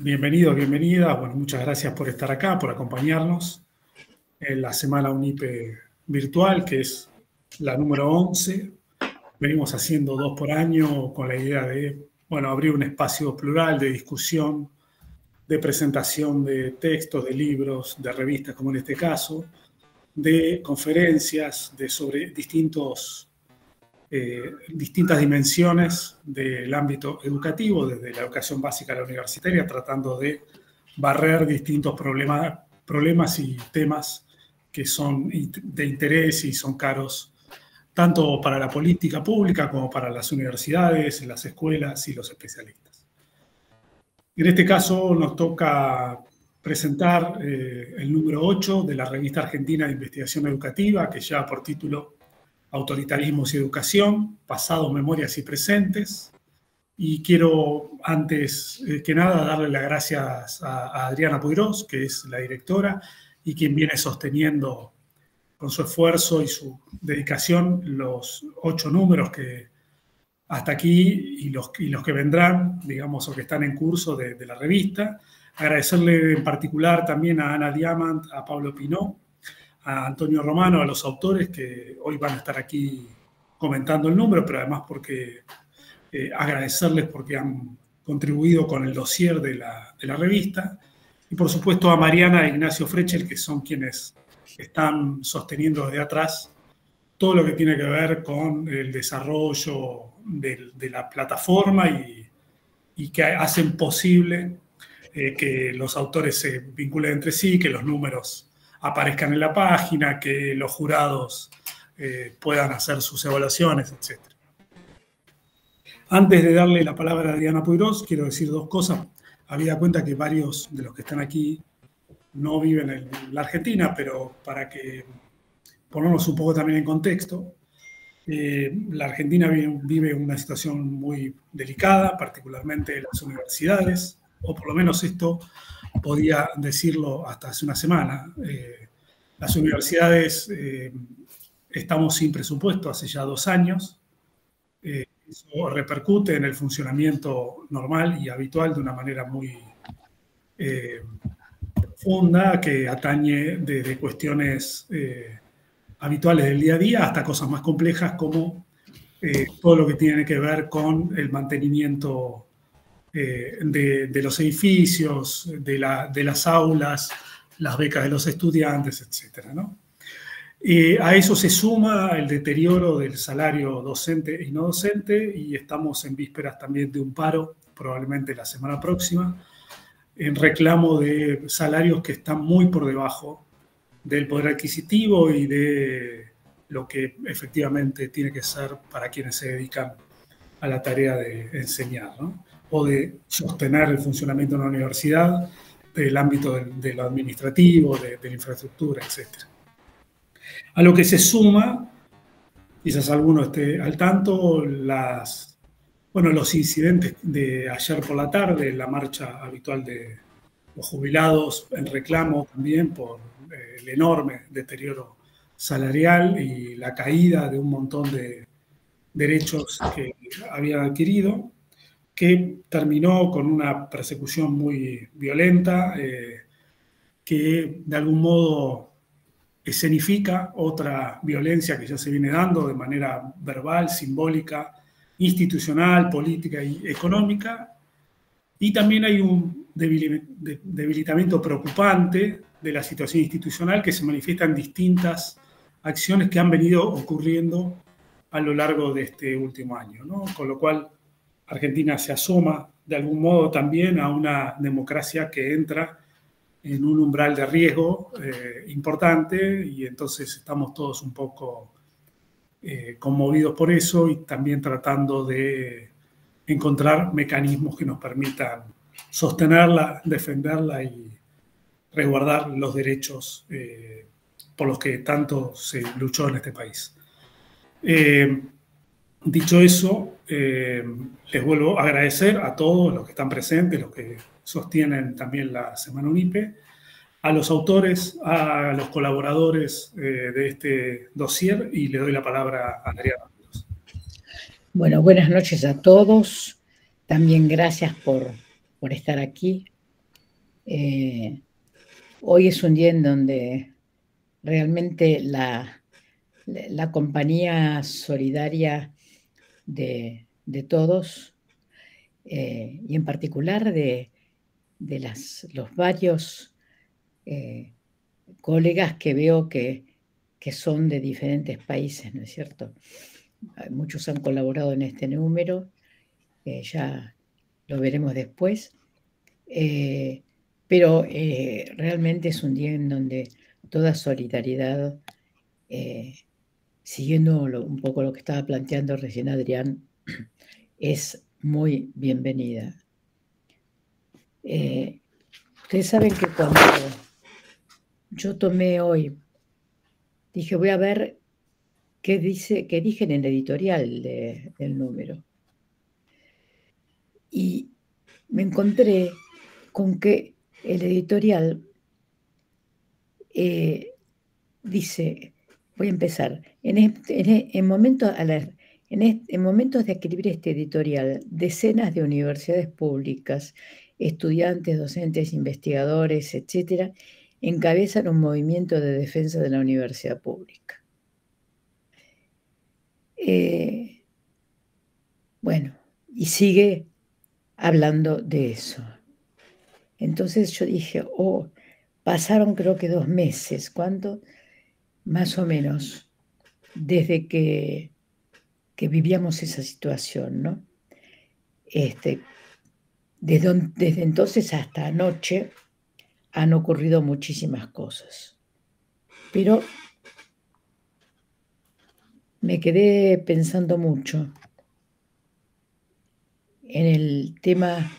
Bienvenidos, bienvenidas. Bueno, muchas gracias por estar acá, por acompañarnos en la Semana UNIPE virtual, que es la número 11. Venimos haciendo 2 por año con la idea de, bueno, abrir un espacio plural de discusión, de presentación de textos, de libros, de revistas, como en este caso, de conferencias sobre distintas dimensiones del ámbito educativo, desde la educación básica a la universitaria, tratando de barrer distintos problemas y temas que son de interés y son caros tanto para la política pública como para las universidades, las escuelas y los especialistas. En este caso nos toca presentar el número 8 de la Revista Argentina de Investigación Educativa, que lleva por título Autoritarismos y Educación, Pasados, Memorias y Presentes. Y quiero, antes que nada, darle las gracias a Adriana Puigros, que es la directora y quien viene sosteniendo con su esfuerzo y su dedicación los 8 números que hasta aquí y los que vendrán, digamos, o que están en curso de la revista. Agradecerle en particular también a Ana Diamant, a Pablo Pinó, a Antonio Romano, a los autores que hoy van a estar aquí comentando el número, pero además porque agradecerles porque han contribuido con el dossier de la revista, y por supuesto a Mariana e Ignacio Frechel, que son quienes están sosteniendo desde atrás todo lo que tiene que ver con el desarrollo de la plataforma y que hacen posible que los autores se vinculen entre sí, que los números aparezcan en la página, que los jurados puedan hacer sus evaluaciones, etc. Antes de darle la palabra a Adriana Puigros, quiero decir 2 cosas. Habida cuenta que varios de los que están aquí no viven en la Argentina, pero para que ponernos un poco también en contexto, la Argentina vive una situación muy delicada, particularmente las universidades, o por lo menos esto podía decirlo hasta hace una semana. Las universidades estamos sin presupuesto hace ya 2 años. Eso repercute en el funcionamiento normal y habitual de una manera muy profunda, que atañe desde cuestiones habituales del día a día hasta cosas más complejas como todo lo que tiene que ver con el mantenimiento de los edificios, de las aulas, las becas de los estudiantes, etcétera, ¿no? A eso se suma el deterioro del salario docente y no docente, y estamos en vísperas también de un paro, probablemente la semana próxima, en reclamo de salarios que están muy por debajo del poder adquisitivo y de lo que efectivamente tiene que ser para quienes se dedican a la tarea de enseñar, ¿no? O de sostener el funcionamiento de una universidad, del ámbito de lo administrativo, de la infraestructura, etc. A lo que se suma, quizás alguno esté al tanto, los incidentes de ayer por la tarde, la marcha habitual de los jubilados en reclamo también por el enorme deterioro salarial y la caída de un montón de derechos que habían adquirido, que terminó con una persecución muy violenta que de algún modo escenifica otra violencia que ya se viene dando de manera verbal, simbólica, institucional, política y económica. Y también hay un debilitamiento preocupante de la situación institucional que se manifiesta en distintas acciones que han venido ocurriendo a lo largo de este último año, ¿no? Con lo cual Argentina se asoma de algún modo también a una democracia que entra en un umbral de riesgo importante, y entonces estamos todos un poco conmovidos por eso y también tratando de encontrar mecanismos que nos permitan sostenerla, defenderla y resguardar los derechos por los que tanto se luchó en este país. Dicho eso, les vuelvo a agradecer a todos los que están presentes, los que sostienen también la Semana UNIPE, a los autores, a los colaboradores de este dossier, y le doy la palabra a Adriana. Bueno, buenas noches a todos. También gracias por estar aquí. Hoy es un día en donde realmente la compañía solidaria de todos, y en particular de los varios colegas que veo que son de diferentes países, ¿no es cierto? Muchos han colaborado en este número, ya lo veremos después, pero realmente es un día en donde toda solidaridad, siguiendo un poco lo que estaba planteando recién Adrián, es muy bienvenida. Ustedes saben que cuando yo tomé hoy, dije, voy a ver qué dije en el editorial del número. Y me encontré con que el editorial dice, voy a empezar, en momentos de escribir este editorial, decenas de universidades públicas, estudiantes, docentes, investigadores, etcétera, encabezan un movimiento de defensa de la universidad pública. Bueno, y sigue hablando de eso. Entonces yo dije, pasaron creo que 2 meses, ¿cuánto? Más o menos, desde que vivíamos esa situación, ¿no? Desde entonces hasta anoche han ocurrido muchísimas cosas. Pero me quedé pensando mucho en el tema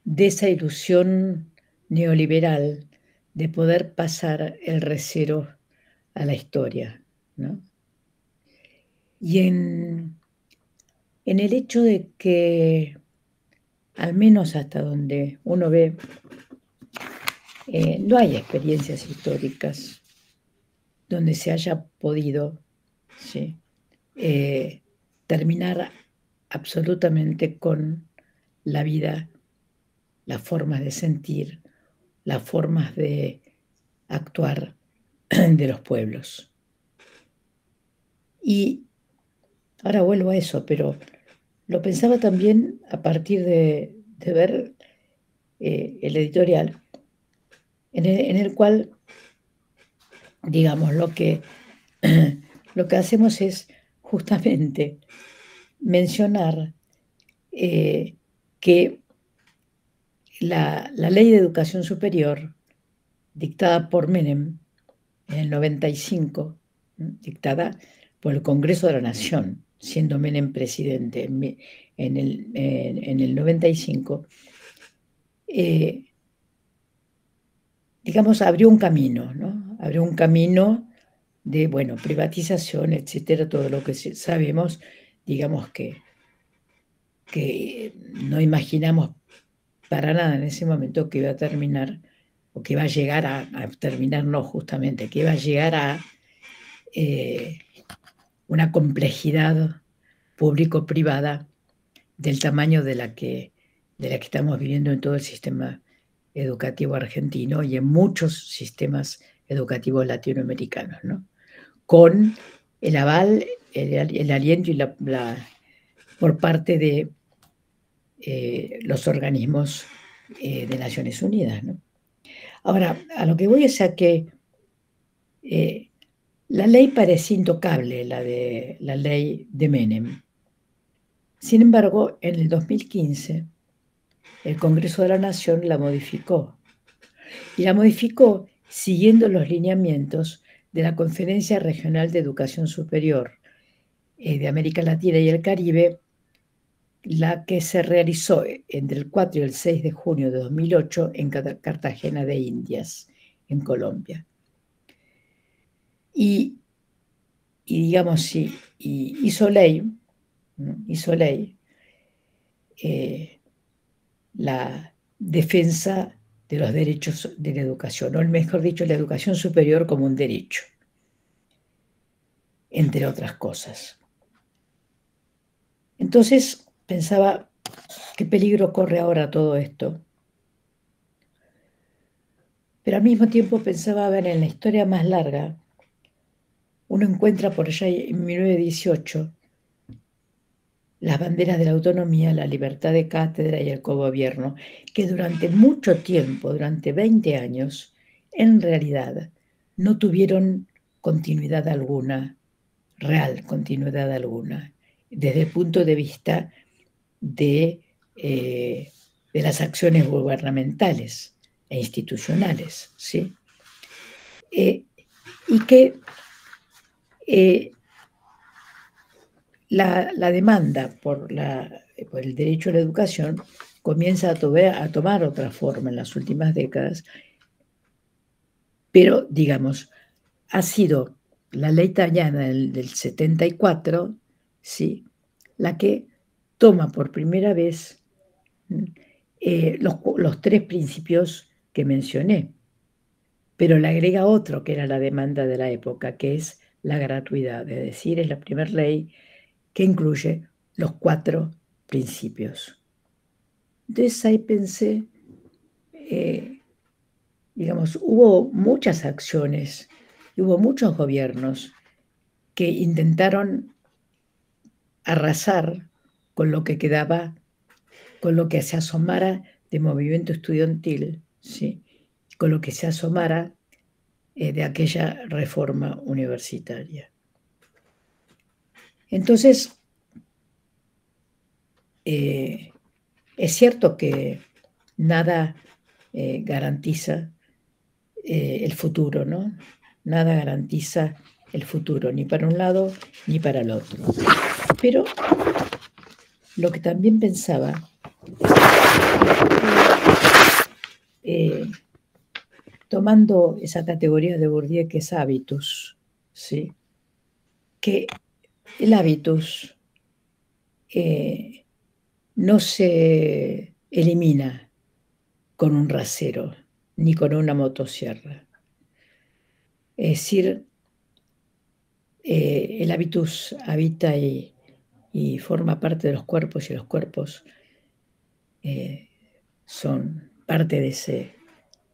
de esa ilusión neoliberal de poder pasar el recero a la historia, ¿no? Y en el hecho de que, al menos hasta donde uno ve, no hay experiencias históricas donde se haya podido, ¿sí?, terminar absolutamente con la vida, las formas de sentir, las formas de actuar de los pueblos. Y ahora vuelvo a eso, pero lo pensaba también a partir de ver el editorial, en el cual, digamos, lo que hacemos es justamente mencionar que la ley de educación superior dictada por Menem en el 95, dictada por el Congreso de la Nación, siendo Menem presidente en el 95, digamos, abrió un camino, ¿no? Abrió un camino de, bueno, privatización, etcétera, todo lo que sabemos, digamos que no imaginamos para nada en ese momento que iba a terminar, o que iba a llegar a terminar, no, justamente, que iba a llegar a una complejidad público-privada del tamaño de la que estamos viviendo en todo el sistema educativo argentino y en muchos sistemas educativos latinoamericanos, ¿no? Con el aval, el aliento y por parte de los organismos de Naciones Unidas, ¿no? Ahora, a lo que voy es a que la ley parece intocable, la ley de Menem. Sin embargo, en el 2015, el Congreso de la Nación la modificó. Y la modificó siguiendo los lineamientos de la Conferencia Regional de Educación Superior de América Latina y el Caribe, la que se realizó entre el 4 y el 6 de junio de 2008 en Cartagena de Indias, en Colombia. Y digamos, sí, y hizo ley la defensa de los derechos de la educación, o mejor dicho, la educación superior como un derecho, entre otras cosas. Entonces pensaba, ¿qué peligro corre ahora todo esto? Pero al mismo tiempo pensaba, a ver, en la historia más larga, uno encuentra por allá en 1918 las banderas de la autonomía, la libertad de cátedra y el cogobierno, que durante mucho tiempo, durante 20 años, en realidad no tuvieron continuidad alguna, real continuidad alguna, desde el punto de vista de las acciones gubernamentales e institucionales, ¿sí? Y que la demanda por el derecho a la educación comienza a tomar otra forma en las últimas décadas, pero, digamos, ha sido la ley Tariana del 74, ¿sí?, la que toma por primera vez los tres principios que mencioné, pero le agrega otro que era la demanda de la época, que es la gratuidad, es decir, es la primera ley que incluye los 4 principios. Entonces ahí pensé, digamos, hubo muchas acciones, hubo muchos gobiernos que intentaron arrasar con lo que quedaba, con lo que se asomara de movimiento estudiantil, ¿sí?, con lo que se asomara de aquella reforma universitaria. Entonces, es cierto que nada garantiza el futuro, ¿no? Nada garantiza el futuro, ni para un lado ni para el otro. Pero lo que también pensaba, tomando esa categoría de Bourdieu que es hábitus, ¿sí?, que el hábitus no se elimina con un rasero ni con una motosierra. Es decir, el hábitus habita y forma parte de los cuerpos, y los cuerpos son parte de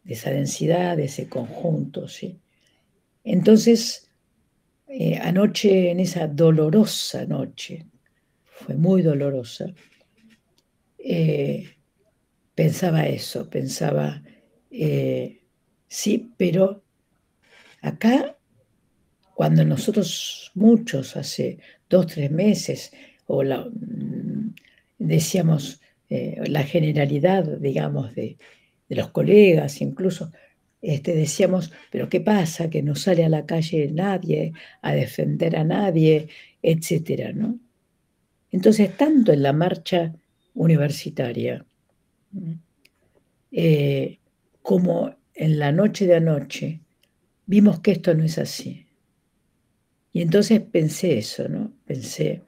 esa densidad, de ese conjunto, ¿sí? Entonces, anoche, en esa dolorosa noche, fue muy dolorosa, pensaba eso, pensaba, sí, pero acá, cuando nosotros, muchos, hace 2, 3 meses, decíamos, la generalidad, digamos, de los colegas, incluso, decíamos, pero ¿qué pasa? Que no sale a la calle nadie a defender a nadie, etcétera, ¿no? Entonces, tanto en la marcha universitaria como en la noche de anoche, vimos que esto no es así. Y entonces pensé eso, ¿no? Pensé,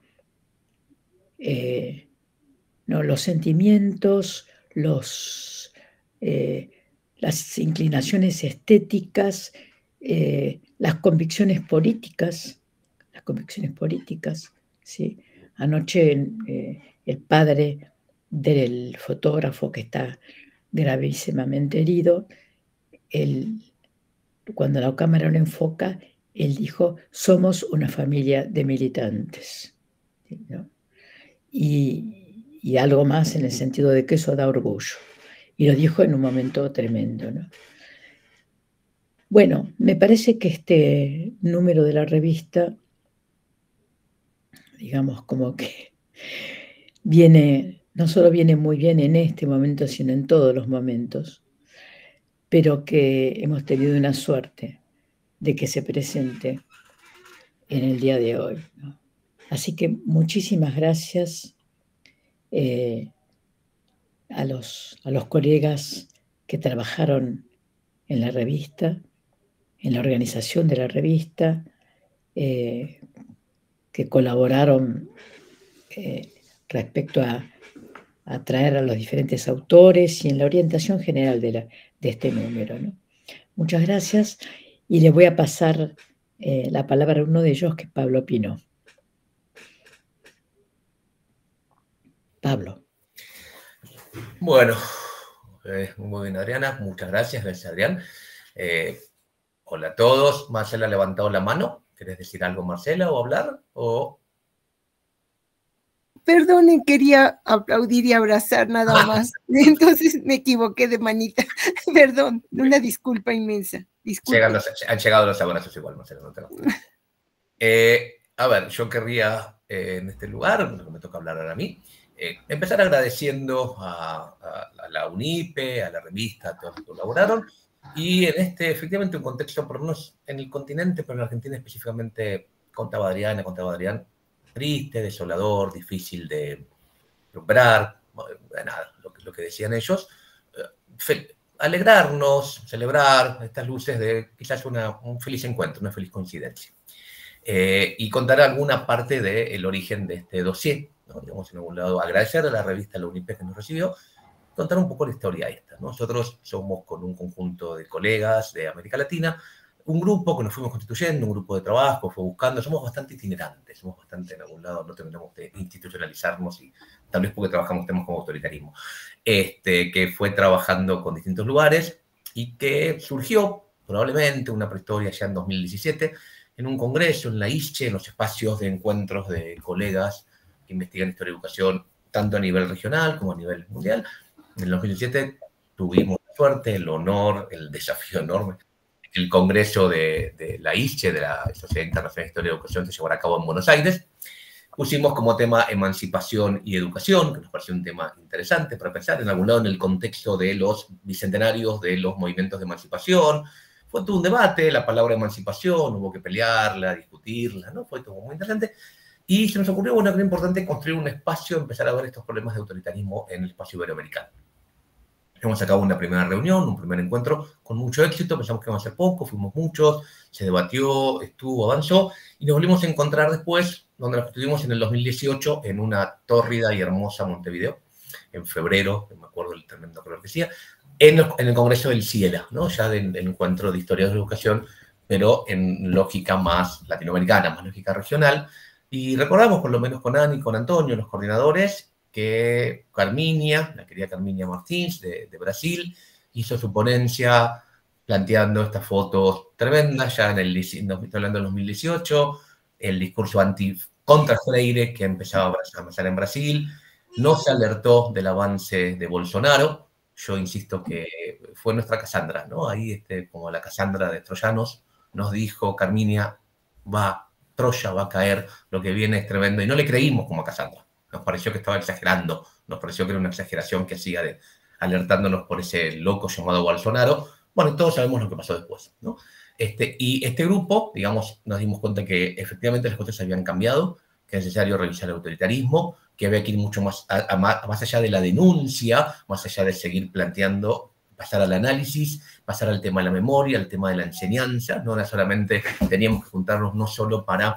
no, los sentimientos, las inclinaciones estéticas, las convicciones políticas, ¿sí? Anoche el padre del fotógrafo, que está gravísimamente herido, cuando la cámara lo enfoca, él dijo: somos una familia de militantes, ¿no? Y algo más en el sentido de que eso da orgullo. Y lo dijo en un momento tremendo, ¿no? Bueno, me parece que este número de la revista, digamos, como que no solo viene muy bien en este momento, sino en todos los momentos, pero que hemos tenido una suerte de que se presente en el día de hoy, ¿no? Así que muchísimas gracias a los colegas que trabajaron en la revista, en la organización de la revista, que colaboraron respecto a traer a los diferentes autores y en la orientación general de este número, ¿no? Muchas gracias, y le voy a pasar la palabra a uno de ellos, que es Pablo Pino. Pablo. Bueno, muy bien, Adriana, muchas gracias, Adrián. Hola a todos. Marcela ha levantado la mano. ¿Querés decir algo, Marcela, o hablar? O... Perdonen, quería aplaudir y abrazar nada más. Entonces me equivoqué de manita. Perdón, una disculpa inmensa. Han llegado los abrazos igual, Marcela, no te lo a ver, yo querría en este lugar, me toca hablar ahora a mí, empezar agradeciendo a la UNIPE, a la revista, a todos los que colaboraron, y en efectivamente, un contexto, por lo menos en el continente, pero en Argentina específicamente, contaba Adrián, triste, desolador, difícil de recuperar, nada, lo que decían ellos, alegrarnos, celebrar estas luces de quizás un feliz encuentro, una feliz coincidencia. Y contar alguna parte del origen de este dossier, ¿no? Digamos, en algún lado, agradecer a la revista La UNIPE que nos recibió, contar un poco la historia esta, ¿no? Nosotros somos con un conjunto de colegas de América Latina, un grupo que nos fuimos constituyendo, un grupo de trabajo, fue buscando, somos bastante itinerantes, somos bastante en algún lado, no terminamos de institucionalizarnos y tal vez porque trabajamos temas como autoritarismo, que fue trabajando con distintos lugares y que surgió probablemente una prehistoria ya en 2017, en un congreso, en la ISCHE, en los espacios de encuentros de colegas que investigan historia y educación, tanto a nivel regional como a nivel mundial. En el 2017 tuvimos la suerte, el honor, el desafío enorme. El congreso de la ISCHE, de la Sociedad Internacional de Historia y Educación, se llevará a cabo en Buenos Aires. Pusimos como tema emancipación y educación, que nos pareció un tema interesante para pensar, en algún lado en el contexto de los bicentenarios de los movimientos de emancipación. Fue todo un debate, la palabra emancipación, hubo que pelearla, discutirla, ¿no? Fue todo muy interesante. Y se nos ocurrió, bueno, que era importante construir un espacio, empezar a ver estos problemas de autoritarismo en el espacio iberoamericano. Hemos sacado una primera reunión, un primer encuentro con mucho éxito, pensamos que iba a ser poco, fuimos muchos, se debatió, estuvo, avanzó, y nos volvimos a encontrar después, donde nos estuvimos en el 2018, en una tórrida y hermosa Montevideo, en febrero, me acuerdo el tremendo calor que hacía, en el Congreso del CIELA, ¿no? Ya del encuentro de historia de la educación, pero en lógica más latinoamericana, más lógica regional. Y recordamos, por lo menos con Ana y con Antonio, los coordinadores, que Carminia, la querida Carminia Martins de Brasil, hizo su ponencia planteando estas fotos tremendas, ya estoy hablando del 2018, el discurso contra Freire que empezaba a pasar en Brasil, no se alertó del avance de Bolsonaro. Yo insisto que fue nuestra Cassandra, ¿no? Ahí, como la Cassandra de Troyanos, nos dijo Carminia, Troya va a caer, lo que viene es tremendo, y no le creímos como a Cassandra. Nos pareció que estaba exagerando, nos pareció que era una exageración que hacía alertándonos por ese loco llamado Bolsonaro. Bueno, y todos sabemos lo que pasó después, ¿no? Y este grupo, digamos, nos dimos cuenta que efectivamente las cosas habían cambiado, que es necesario revisar el autoritarismo, que había que ir mucho más allá de la denuncia, más allá de seguir planteando, pasar al análisis, pasar al tema de la memoria, al tema de la enseñanza. No era solamente, teníamos que juntarnos no solo para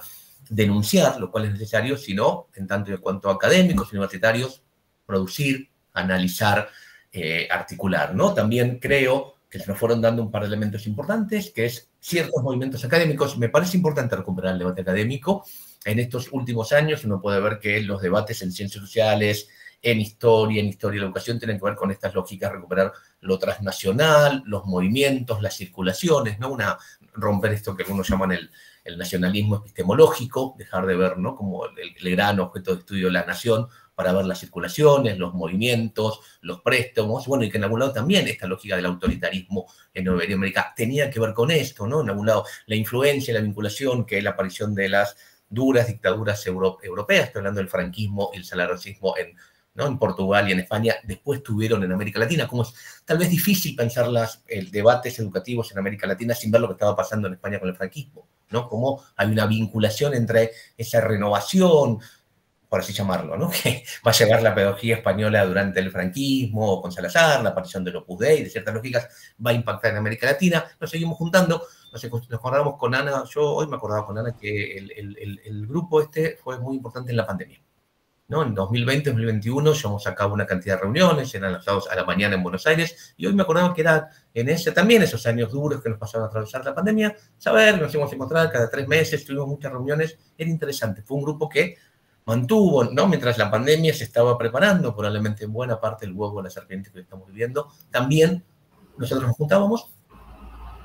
denunciar, lo cual es necesario, sino en tanto y en cuanto a académicos, universitarios, producir, analizar, articular, ¿no? También creo que se nos fueron dando un par de elementos importantes, que es ciertos movimientos académicos. Me parece importante recuperar el debate académico. En estos últimos años uno puede ver que los debates en ciencias sociales, en historia de la educación, tienen que ver con estas lógicas, recuperar lo transnacional, los movimientos, las circulaciones, ¿no? Romper esto que algunos llaman el nacionalismo epistemológico, dejar de ver, ¿no?, como el gran objeto de estudio de la nación, para ver las circulaciones, los movimientos, los préstamos, bueno, y que en algún lado también esta lógica del autoritarismo en Iberoamérica tenía que ver con esto, ¿no? En algún lado la influencia, la vinculación, que es la aparición de las duras dictaduras europeas, estoy hablando del franquismo y el salazarrismo en Portugal y en España, después tuvieron en América Latina. Como es tal vez difícil pensar debates educativos en América Latina sin ver lo que estaba pasando en España con el franquismo, ¿no? Como hay una vinculación entre esa renovación, por así llamarlo, ¿no?, que va a llevar la pedagogía española durante el franquismo, con Salazar, la aparición del Opus Dei, de ciertas lógicas, va a impactar en América Latina. Nos seguimos juntando, nos acordamos con Ana, yo hoy me acordaba con Ana que el grupo fue muy importante en la pandemia, ¿no? En 2020, 2021 llevamos a cabo una cantidad de reuniones, eran los sábados a la mañana en Buenos Aires, y hoy me acordaba que eran también esos años duros que nos pasaron a atravesar la pandemia, nos íbamos a encontrar cada 3 meses, tuvimos muchas reuniones, era interesante, fue un grupo que mantuvo, ¿no?, mientras la pandemia se estaba preparando, probablemente en buena parte del huevo de la serpiente que estamos viviendo, también nosotros nos juntábamos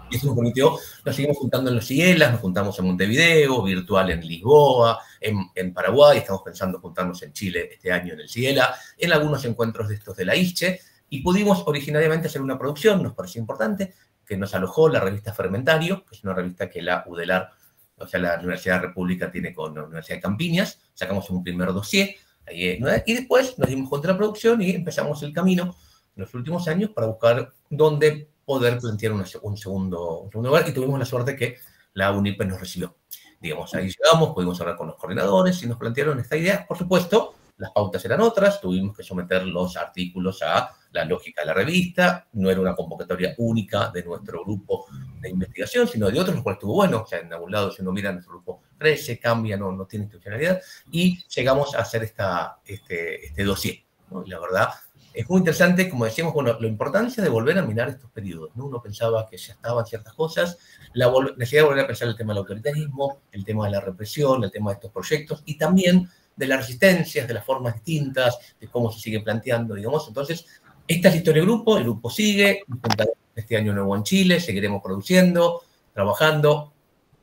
Y eso nos permitió, nos seguimos juntando en los Cielas, nos juntamos en Montevideo, virtual en Lisboa, en Paraguay, estamos pensando juntarnos en Chile este año en el Ciela, en algunos encuentros de estos de la ISCHE, y pudimos originariamente hacer una producción, nos pareció importante, que nos alojó la revista Fermentario, que es una revista que la UDELAR, o sea, la Universidad República tiene con la Universidad de Campiñas, sacamos un primer dossier, y después nos dimos cuenta de la producción y empezamos el camino en los últimos años para buscar dónde poder plantear un segundo lugar, y tuvimos la suerte que la UNIPE nos recibió. Digamos, ahí llegamos, pudimos hablar con los coordinadores y nos plantearon esta idea. Por supuesto, las pautas eran otras, tuvimos que someter los artículos a la lógica de la revista, no era una convocatoria única de nuestro grupo de investigación, sino de otros, lo cual estuvo bueno. O sea, en algún lado, si uno mira, nuestro grupo crece, cambia, no tiene institucionalidad, y llegamos a hacer este dossier, ¿no? Y la verdad, es muy interesante, como decíamos, bueno, la importancia de volver a mirar estos periodos, ¿no? Uno pensaba que ya estaban ciertas cosas, la necesidad de volver a pensar el tema del autoritarismo, el tema de la represión, el tema de estos proyectos, y también de las resistencias, de las formas distintas, de cómo se sigue planteando, digamos. Entonces, esta es la historia del grupo, el grupo sigue, este año nuevo en Chile, seguiremos produciendo, trabajando.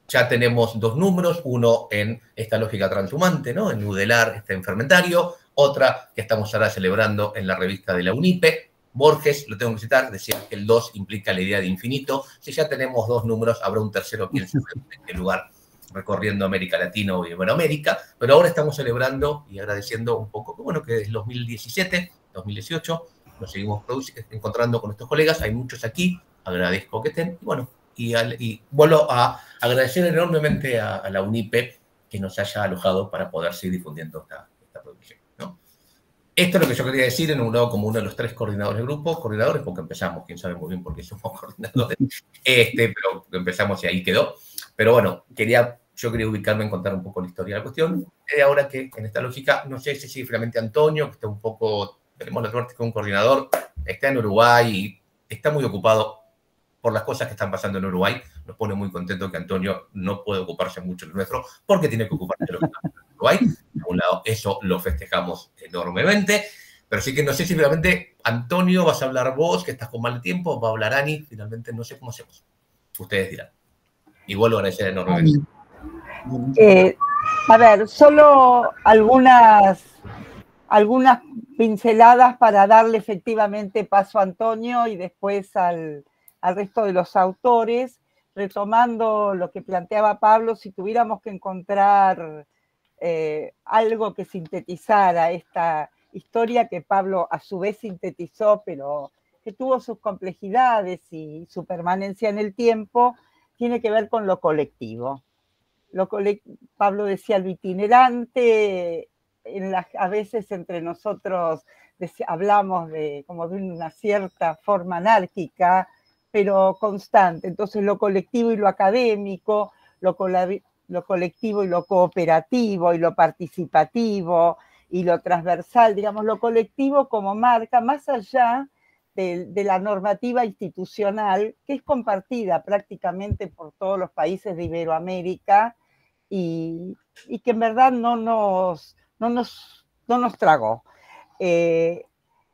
Ya tenemos 2 números, uno en esta lógica transhumante, ¿no? En UDELAR, en Fermentario, otra que estamos ahora celebrando en la revista de la UNIPE. Borges, lo tengo que citar, decía que el 2 implica la idea de infinito. Si ya tenemos 2 números, habrá un tercero, quién sabe en qué lugar, recorriendo América Latina o Iberoamérica, pero ahora estamos celebrando y agradeciendo un poco, bueno, que desde 2017, 2018, nos seguimos encontrando con estos colegas, hay muchos aquí, agradezco que estén, y bueno, y vuelvo a agradecer enormemente a la UNIPE que nos haya alojado para poder seguir difundiendo esta producción, ¿no? Esto es lo que yo quería decir, en un lado como uno de los 3 coordinadores del grupo, coordinadores porque empezamos, quién sabe muy bien por qué somos coordinadores, pero empezamos y ahí quedó. Pero bueno, yo quería ubicarme en contar un poco la historia de la cuestión. Ahora que en esta lógica, no sé si sigue finalmente Antonio, que está un poco, tenemos la suerte que un coordinador está en Uruguay y está muy ocupado por las cosas que están pasando en Uruguay. Nos pone muy contento que Antonio no puede ocuparse mucho de nuestro, porque tiene que ocuparse de lo que pasa en Uruguay. Por un lado, eso lo festejamos enormemente, pero sí que no sé si finalmente, Antonio, vas a hablar vos, que estás con mal tiempo, va a hablar Ani, finalmente no sé cómo hacemos. Ustedes dirán. Y vuelvo a agradecer enormemente. A ver, solo algunas pinceladas para darle efectivamente paso a Antonio y después al resto de los autores, retomando lo que planteaba Pablo. Si tuviéramos que encontrar algo que sintetizara esta historia que Pablo a su vez sintetizó, pero que tuvo sus complejidades y su permanencia en el tiempo, tiene que ver con lo colectivo. Pablo decía lo itinerante, a veces entre nosotros hablamos como de una cierta forma anárquica, pero constante. Entonces lo colectivo y lo académico, lo colectivo y lo cooperativo y lo participativo y lo transversal, digamos, lo colectivo como marca, más allá de la normativa institucional, que es compartida prácticamente por todos los países de Iberoamérica y que en verdad no nos tragó.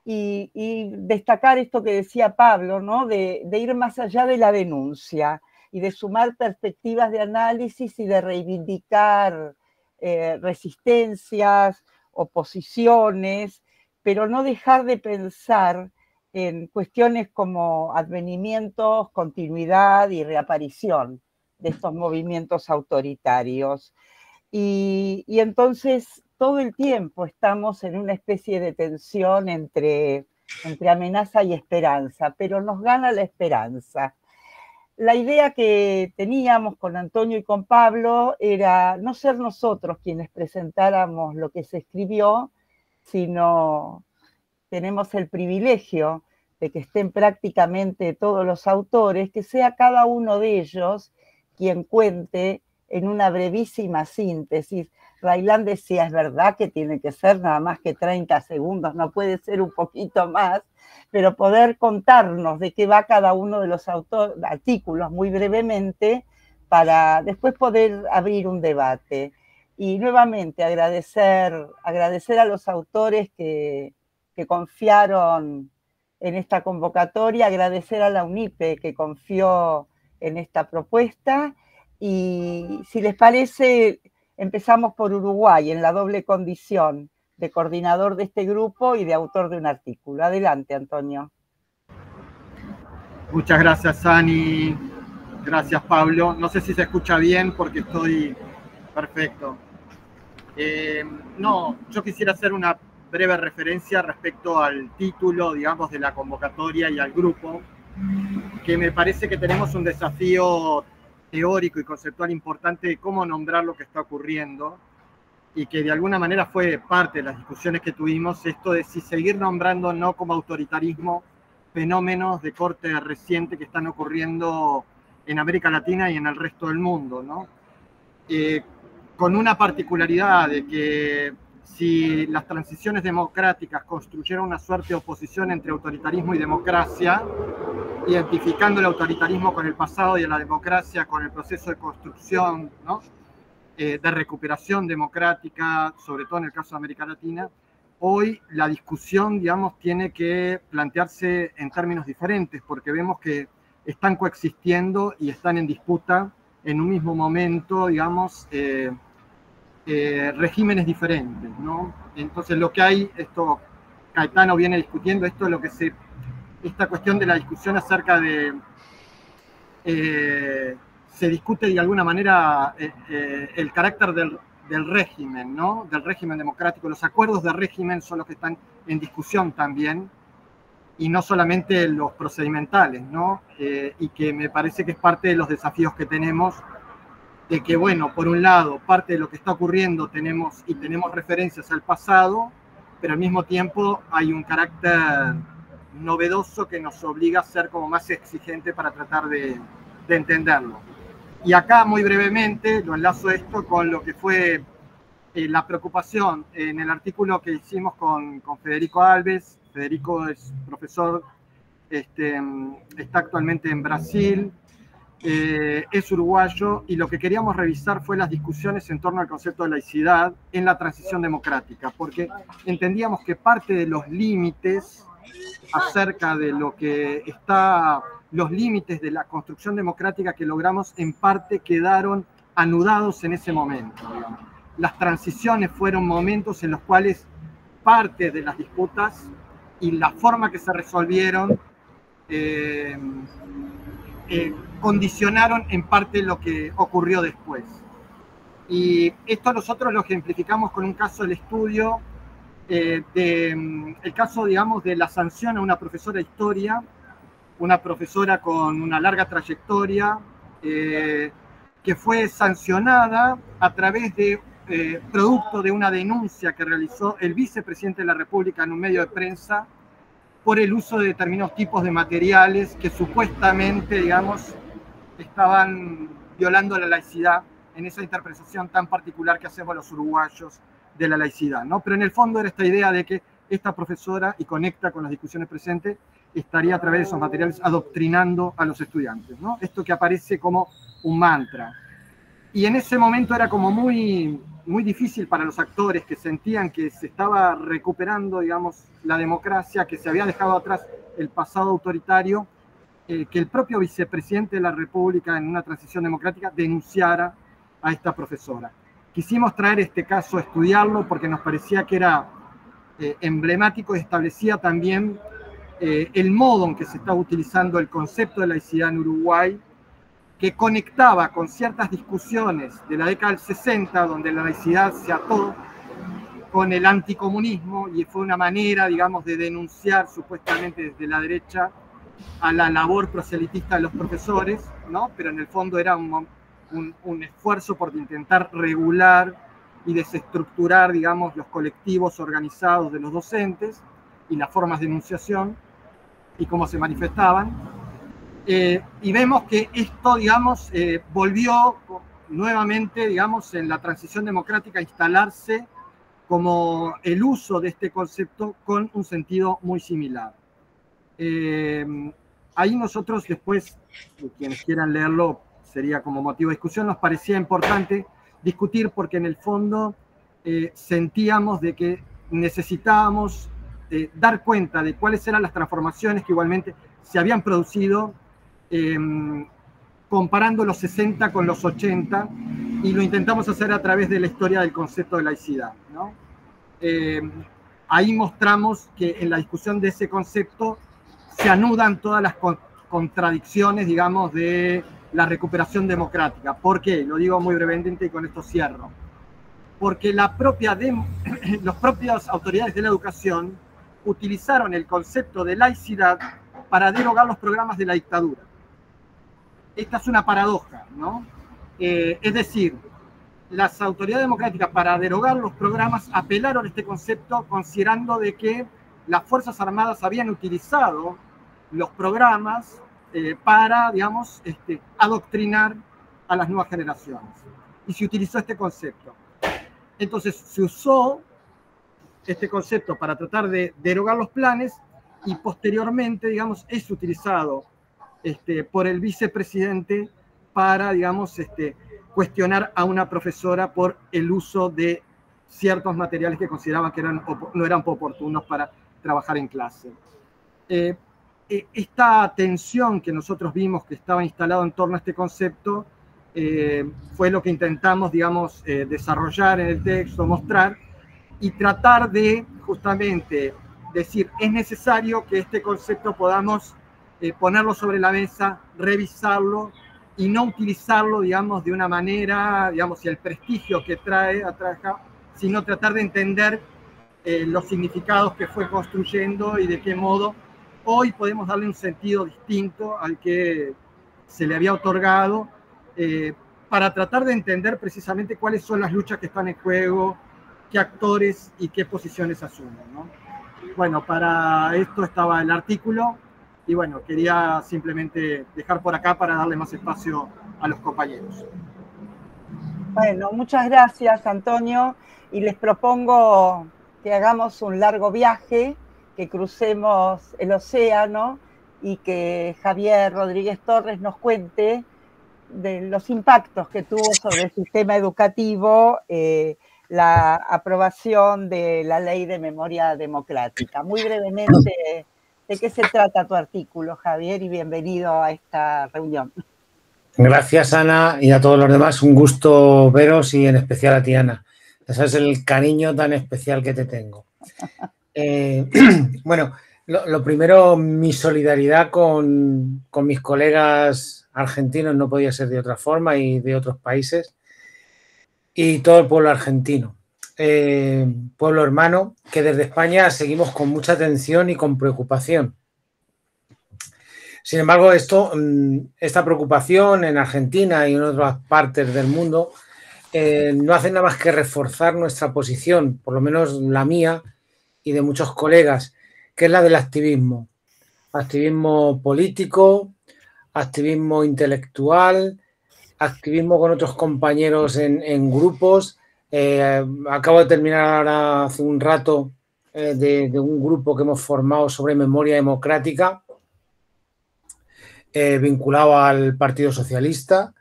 Y destacar esto que decía Pablo, ¿no? De ir más allá de la denuncia y de sumar perspectivas de análisis y de reivindicar resistencias, oposiciones, pero no dejar de pensar en cuestiones como advenimientos, continuidad y reaparición de estos movimientos autoritarios. Y entonces todo el tiempo estamos en una especie de tensión entre amenaza y esperanza, pero nos gana la esperanza. La idea que teníamos con Antonio y con Pablo era no ser nosotros quienes presentáramos lo que se escribió, sino tenemos el privilegio de que estén prácticamente todos los autores, que sea cada uno de ellos quien cuente en una brevísima síntesis. Railán decía, es verdad que tiene que ser nada más que 30 segundos, no puede ser un poquito más, pero poder contarnos de qué va cada uno de los artículos muy brevemente para después poder abrir un debate. Y nuevamente agradecer a los autores que confiaron en esta convocatoria, agradecer a la UNIPE que confió en esta propuesta. Y si les parece, empezamos por Uruguay, en la doble condición de coordinador de este grupo y de autor de un artículo. Adelante, Antonio. Muchas gracias, Ani. Gracias, Pablo. No sé si se escucha bien porque estoy perfecto. No, yo quisiera hacer una breve referencia respecto al título, digamos, de la convocatoria y al grupo, que me parece que tenemos un desafío teórico y conceptual importante de cómo nombrar lo que está ocurriendo, y que de alguna manera fue parte de las discusiones que tuvimos, esto de si seguir nombrando no como autoritarismo fenómenos de corte reciente que están ocurriendo en América Latina y en el resto del mundo, ¿no? Con una particularidad de que si las transiciones democráticas construyeron una suerte de oposición entre autoritarismo y democracia, identificando el autoritarismo con el pasado y la democracia con el proceso de construcción, ¿no? De recuperación democrática, sobre todo en el caso de América Latina, hoy la discusión, digamos, tiene que plantearse en términos diferentes, porque vemos que están coexistiendo y están en disputa en un mismo momento, digamos, regímenes diferentes, ¿no? Entonces lo que hay, esto Caetano viene discutiendo, esto es lo que esta cuestión de la discusión acerca de, se discute de alguna manera el carácter del régimen, ¿no? Del régimen democrático. Los acuerdos de régimen son los que están en discusión también, y no solamente los procedimentales, ¿no? Y que me parece que es parte de los desafíos que tenemos, de que, bueno, por un lado, parte de lo que está ocurriendo tenemos referencias al pasado, pero al mismo tiempo hay un carácter novedoso que nos obliga a ser como más exigente para tratar de entenderlo. Y acá, muy brevemente, lo enlazo esto con lo que fue la preocupación en el artículo que hicimos con Federico Alves. Federico es profesor, está actualmente en Brasil, es uruguayo, y lo que queríamos revisar fue las discusiones en torno al concepto de laicidad en la transición democrática, porque entendíamos que parte de los límites acerca de lo que está, los límites de la construcción democrática que logramos, en parte quedaron anudados en ese momento, digamos. Las transiciones fueron momentos en los cuales parte de las disputas y la forma que se resolvieron condicionaron en parte lo que ocurrió después. Y esto nosotros lo ejemplificamos con un caso del estudio, el caso, digamos, de la sanción a una profesora de historia, una profesora con una larga trayectoria, que fue sancionada a través de producto de una denuncia que realizó el vicepresidente de la República en un medio de prensa por el uso de determinados tipos de materiales que supuestamente, digamos, estaban violando la laicidad en esa interpretación tan particular que hacemos los uruguayos de la laicidad, ¿no? Pero en el fondo era esta idea de que esta profesora, y conecta con las discusiones presentes, estaría a través de esos materiales adoctrinando a los estudiantes, ¿no? Esto que aparece como un mantra. Y en ese momento era como muy difícil para los actores, que sentían que se estaba recuperando, digamos, la democracia, que se había dejado atrás el pasado autoritario, que el propio vicepresidente de la República en una transición democrática denunciara a esta profesora. Quisimos traer este caso a estudiarlo porque nos parecía que era emblemático y establecía también el modo en que se estaba utilizando el concepto de laicidad en Uruguay, que conectaba con ciertas discusiones de la década del 60, donde la laicidad se ató con el anticomunismo, y fue una manera, digamos, de denunciar supuestamente desde la derecha a la labor proselitista de los profesores, ¿no? Pero en el fondo era un esfuerzo por intentar regular y desestructurar, digamos, los colectivos organizados de los docentes y las formas de enunciación y cómo se manifestaban. Y vemos que esto, digamos, volvió nuevamente, digamos, en la transición democrática a instalarse como el uso de este concepto con un sentido muy similar. Ahí nosotros después, quienes quieran leerlo, sería como motivo de discusión, nos parecía importante discutir porque en el fondo sentíamos de que necesitábamos dar cuenta de cuáles eran las transformaciones que igualmente se habían producido comparando los 60 con los 80, y lo intentamos hacer a través de la historia del concepto de laicidad, ¿no? Ahí mostramos que en la discusión de ese concepto se anudan todas las contradicciones, digamos, de la recuperación democrática. ¿Por qué? Lo digo muy brevemente y con esto cierro. Porque las propias autoridades de la educación utilizaron el concepto de laicidad para derogar los programas de la dictadura. Esta es una paradoja, ¿no? Es decir, las autoridades democráticas, para derogar los programas, apelaron a este concepto considerando de que las Fuerzas Armadas habían utilizado los programas para, digamos, adoctrinar a las nuevas generaciones. Y se utilizó este concepto. Entonces se usó este concepto para tratar de derogar los planes, y posteriormente, digamos, es utilizado por el vicepresidente para, digamos, cuestionar a una profesora por el uso de ciertos materiales que consideraban que no eran oportunos para trabajar en clase. Esta tensión que nosotros vimos que estaba instalada en torno a este concepto fue lo que intentamos, digamos, desarrollar en el texto, mostrar y tratar de justamente decir, es necesario que este concepto podamos ponerlo sobre la mesa, revisarlo y no utilizarlo, digamos, de una manera, digamos, y el prestigio que trae, sino tratar de entender los significados que fue construyendo y de qué modo hoy podemos darle un sentido distinto al que se le había otorgado, para tratar de entender precisamente cuáles son las luchas que están en juego, qué actores y qué posiciones asumen, ¿no? Bueno, para esto estaba el artículo y bueno, quería simplemente dejar por acá para darle más espacio a los compañeros. Bueno, muchas gracias, Antonio, y les propongo que hagamos un largo viaje, que crucemos el océano y que Javier Rodríguez Torres nos cuente de los impactos que tuvo sobre el sistema educativo la aprobación de la Ley de Memoria Democrática. Muy brevemente, ¿de qué se trata tu artículo, Javier? Y bienvenido a esta reunión. Gracias, Ana, y a todos los demás. Un gusto veros y en especial a ti, Ana. Ese es el cariño tan especial que te tengo. Bueno, lo primero, mi solidaridad con mis colegas argentinos, no podía ser de otra forma, y de otros países, y todo el pueblo argentino. Pueblo hermano, que desde España seguimos con mucha atención y con preocupación. Sin embargo, esta preocupación en Argentina y en otras partes del mundo no hace nada más que reforzar nuestra posición, por lo menos la mía y de muchos colegas, que es la del activismo. Activismo político, activismo intelectual, activismo con otros compañeros en grupos. Acabo de terminar ahora hace un rato de un grupo que hemos formado sobre memoria democrática, vinculado al Partido Socialista,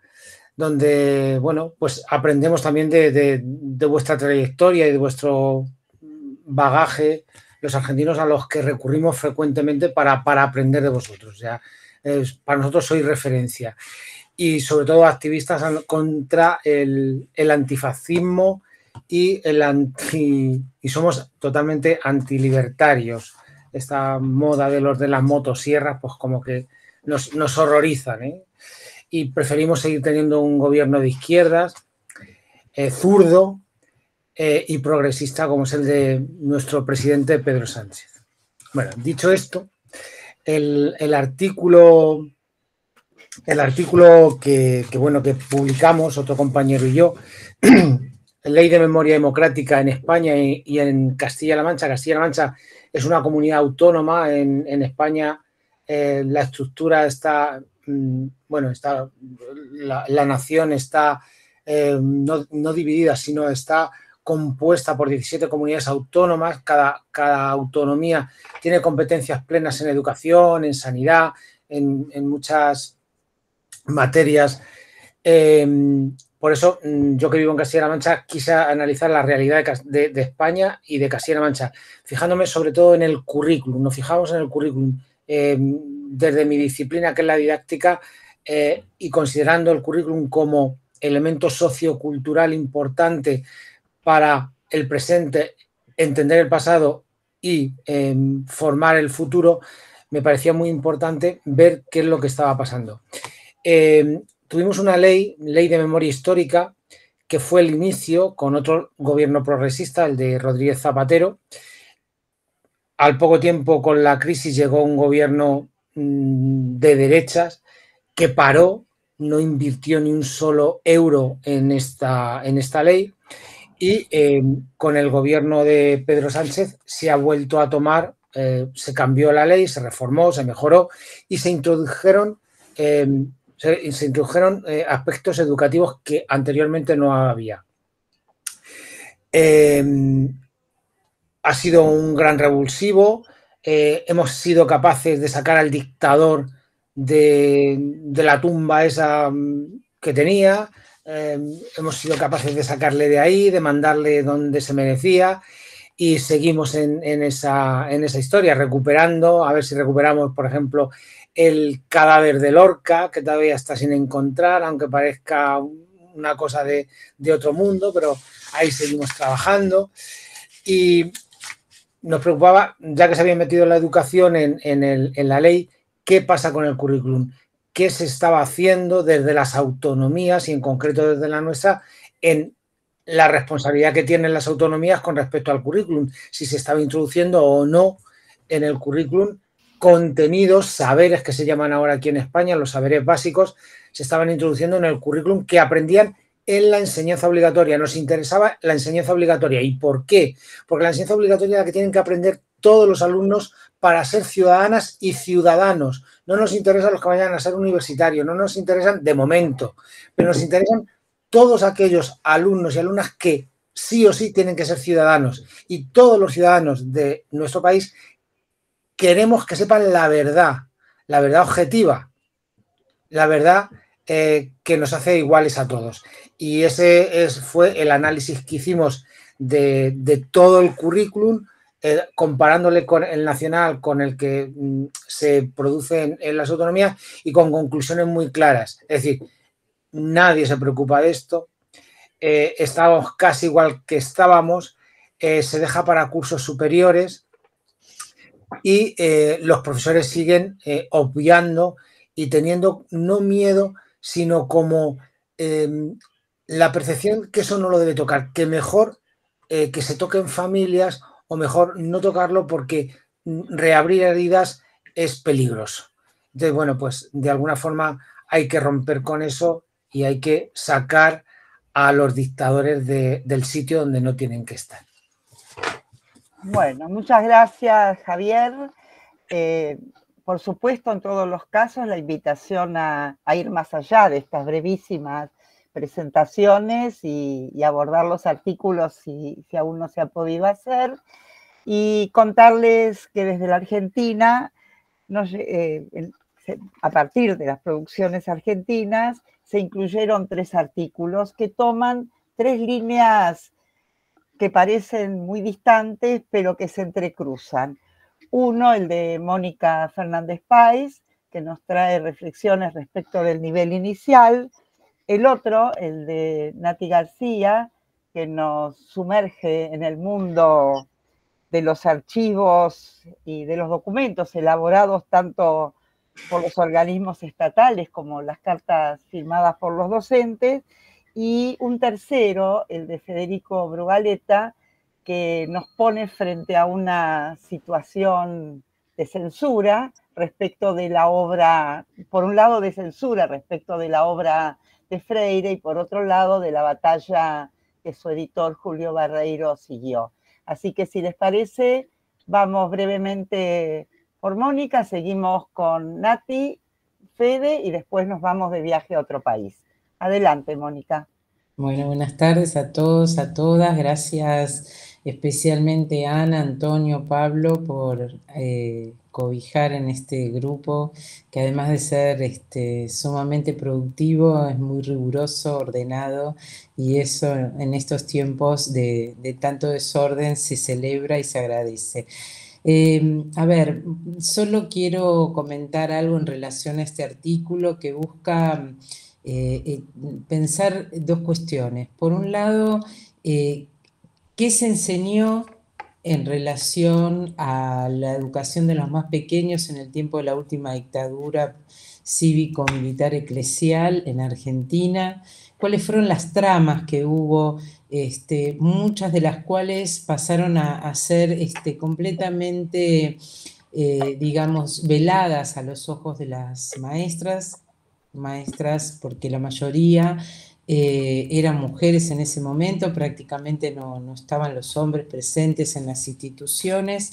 donde, bueno, pues aprendemos también de vuestra trayectoria y de vuestro bagaje, los argentinos a los que recurrimos frecuentemente para aprender de vosotros. O sea, para nosotros sois referencia. Y sobre todo activistas contra el antifascismo y somos totalmente antilibertarios. Esta moda de los de las motosierras, pues como que nos horrorizan, ¿eh? Y preferimos seguir teniendo un gobierno de izquierdas, zurdo y progresista, como es el de nuestro presidente Pedro Sánchez. Bueno, dicho esto, el artículo que publicamos, otro compañero y yo, Ley de Memoria Democrática en España y en Castilla-La Mancha. Castilla-La Mancha es una comunidad autónoma en España. La estructura está, la nación está no dividida, sino está compuesta por 17 comunidades autónomas. Cada autonomía tiene competencias plenas en educación, en sanidad, en muchas materias. Por eso, yo que vivo en Castilla-La Mancha, quise analizar la realidad de España y de Castilla-La Mancha, fijándome sobre todo en el currículum. Nos fijamos en el currículum. Desde mi disciplina, que es la didáctica, y considerando el currículum como elemento sociocultural importante para el presente, entender el pasado y formar el futuro, me parecía muy importante ver qué es lo que estaba pasando. Tuvimos una ley de memoria histórica, que fue el inicio con otro gobierno progresista, el de Rodríguez Zapatero. Al poco tiempo, con la crisis, llegó un gobierno de derechas que paró, no invirtió ni un solo euro en esta ley, y con el gobierno de Pedro Sánchez se ha vuelto a tomar, se cambió la ley, se reformó, se mejoró y se introdujeron aspectos educativos que anteriormente no había. Ha sido un gran revulsivo. Hemos sido capaces de sacar al dictador de la tumba esa que tenía. Hemos sido capaces de sacarle de ahí, de mandarle donde se merecía, y seguimos en esa historia, recuperando, a ver si recuperamos, por ejemplo, el cadáver de Lorca, que todavía está sin encontrar, aunque parezca una cosa de otro mundo, pero ahí seguimos trabajando. Y nos preocupaba, ya que se había metido la educación en la ley, ¿qué pasa con el currículum? ¿Qué se estaba haciendo desde las autonomías y en concreto desde la nuestra en la responsabilidad que tienen las autonomías con respecto al currículum? Si se estaba introduciendo o no en el currículum contenidos, saberes que se llaman ahora aquí en España, los saberes básicos, se estaban introduciendo en el currículum que aprendían en la enseñanza obligatoria. Nos interesaba la enseñanza obligatoria. ¿Y por qué? Porque la enseñanza obligatoria es la que tienen que aprender todos los alumnos para ser ciudadanas y ciudadanos. No nos interesan los que vayan a ser universitarios, no nos interesan de momento, pero nos interesan todos aquellos alumnos y alumnas que sí o sí tienen que ser ciudadanos. Y todos los ciudadanos de nuestro país queremos que sepan la verdad objetiva, la verdad que nos hace iguales a todos. Y ese fue el análisis que hicimos de todo el currículum, comparándole con el nacional, con el que se produce en las autonomías, y con conclusiones muy claras. Es decir, nadie se preocupa de esto, estamos casi igual que estábamos, se deja para cursos superiores y los profesores siguen obviando y teniendo no miedo, sino como la percepción que eso no lo debe tocar, que mejor que se toquen familias o mejor no tocarlo porque reabrir heridas es peligroso. Entonces, bueno, pues de alguna forma hay que romper con eso y hay que sacar a los dictadores del sitio donde no tienen que estar. Bueno, muchas gracias, Javier. Por supuesto, en todos los casos, la invitación a ir más allá de estas brevísimas presentaciones y abordar los artículos si aún no se ha podido hacer. Y contarles que desde la Argentina, a partir de las producciones argentinas, se incluyeron 3 artículos que toman 3 líneas que parecen muy distantes, pero que se entrecruzan. Uno, el de Mónica Fernández Páez, que nos trae reflexiones respecto del nivel inicial. El otro, el de Nati García, que nos sumerge en el mundo de los archivos y de los documentos elaborados tanto por los organismos estatales como las cartas firmadas por los docentes. Y un tercero, el de Federico Brugaleta, que nos pone frente a una situación de censura respecto de la obra, por un lado de censura respecto de la obra de Freire y por otro lado de la batalla que su editor Julio Barreiro siguió. Así que si les parece, vamos brevemente por Mónica, seguimos con Nati, Fede y después nos vamos de viaje a otro país. Adelante, Mónica. Bueno, buenas tardes a todos, a todas. Gracias especialmente a Ana, Antonio, Pablo por cobijar en este grupo que además de ser sumamente productivo, es muy riguroso, ordenado, y eso en estos tiempos de tanto desorden se celebra y se agradece. A ver, solo quiero comentar algo en relación a este artículo que busca pensar dos cuestiones. Por un lado, ¿qué se enseñó en relación a la educación de los más pequeños en el tiempo de la última dictadura cívico-militar eclesial en Argentina? ¿Cuáles fueron las tramas que hubo? Muchas de las cuales pasaron a ser completamente, digamos, veladas a los ojos de las maestras porque la mayoría eran mujeres en ese momento, prácticamente no estaban los hombres presentes en las instituciones.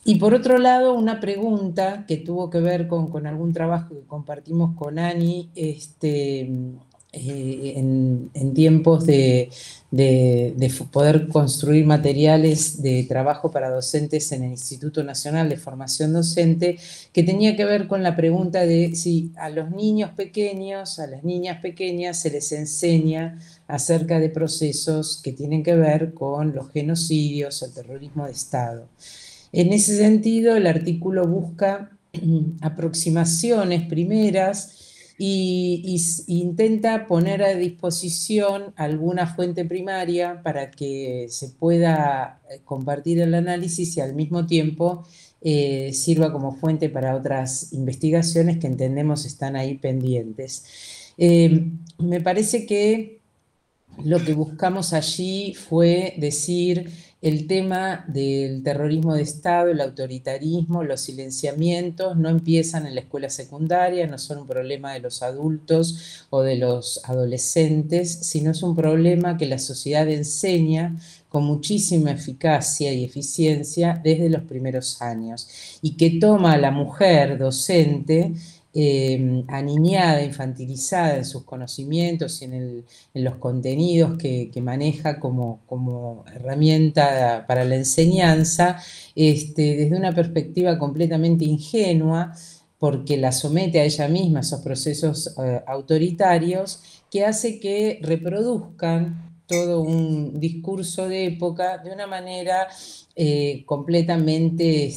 Y por otro lado, una pregunta que tuvo que ver con algún trabajo que compartimos con Ani en tiempos de poder construir materiales de trabajo para docentes en el Instituto Nacional de Formación Docente, que tenía que ver con la pregunta de si a los niños pequeños, a las niñas pequeñas se les enseña acerca de procesos que tienen que ver con los genocidios, el terrorismo de Estado. En ese sentido, el artículo busca aproximaciones primeras y intenta poner a disposición alguna fuente primaria para que se pueda compartir el análisis y al mismo tiempo sirva como fuente para otras investigaciones que entendemos están ahí pendientes. Me parece que lo que buscamos allí fue decir el tema del terrorismo de Estado, el autoritarismo, los silenciamientos no empiezan en la escuela secundaria, no son un problema de los adultos o de los adolescentes, sino es un problema que la sociedad enseña con muchísima eficacia y eficiencia desde los primeros años y que toma a la mujer docente aniñada, infantilizada en sus conocimientos y en los contenidos que maneja como herramienta para la enseñanza, desde una perspectiva completamente ingenua, porque la somete a ella misma a esos procesos autoritarios, que hace que reproduzcan todo un discurso de época de una manera completamente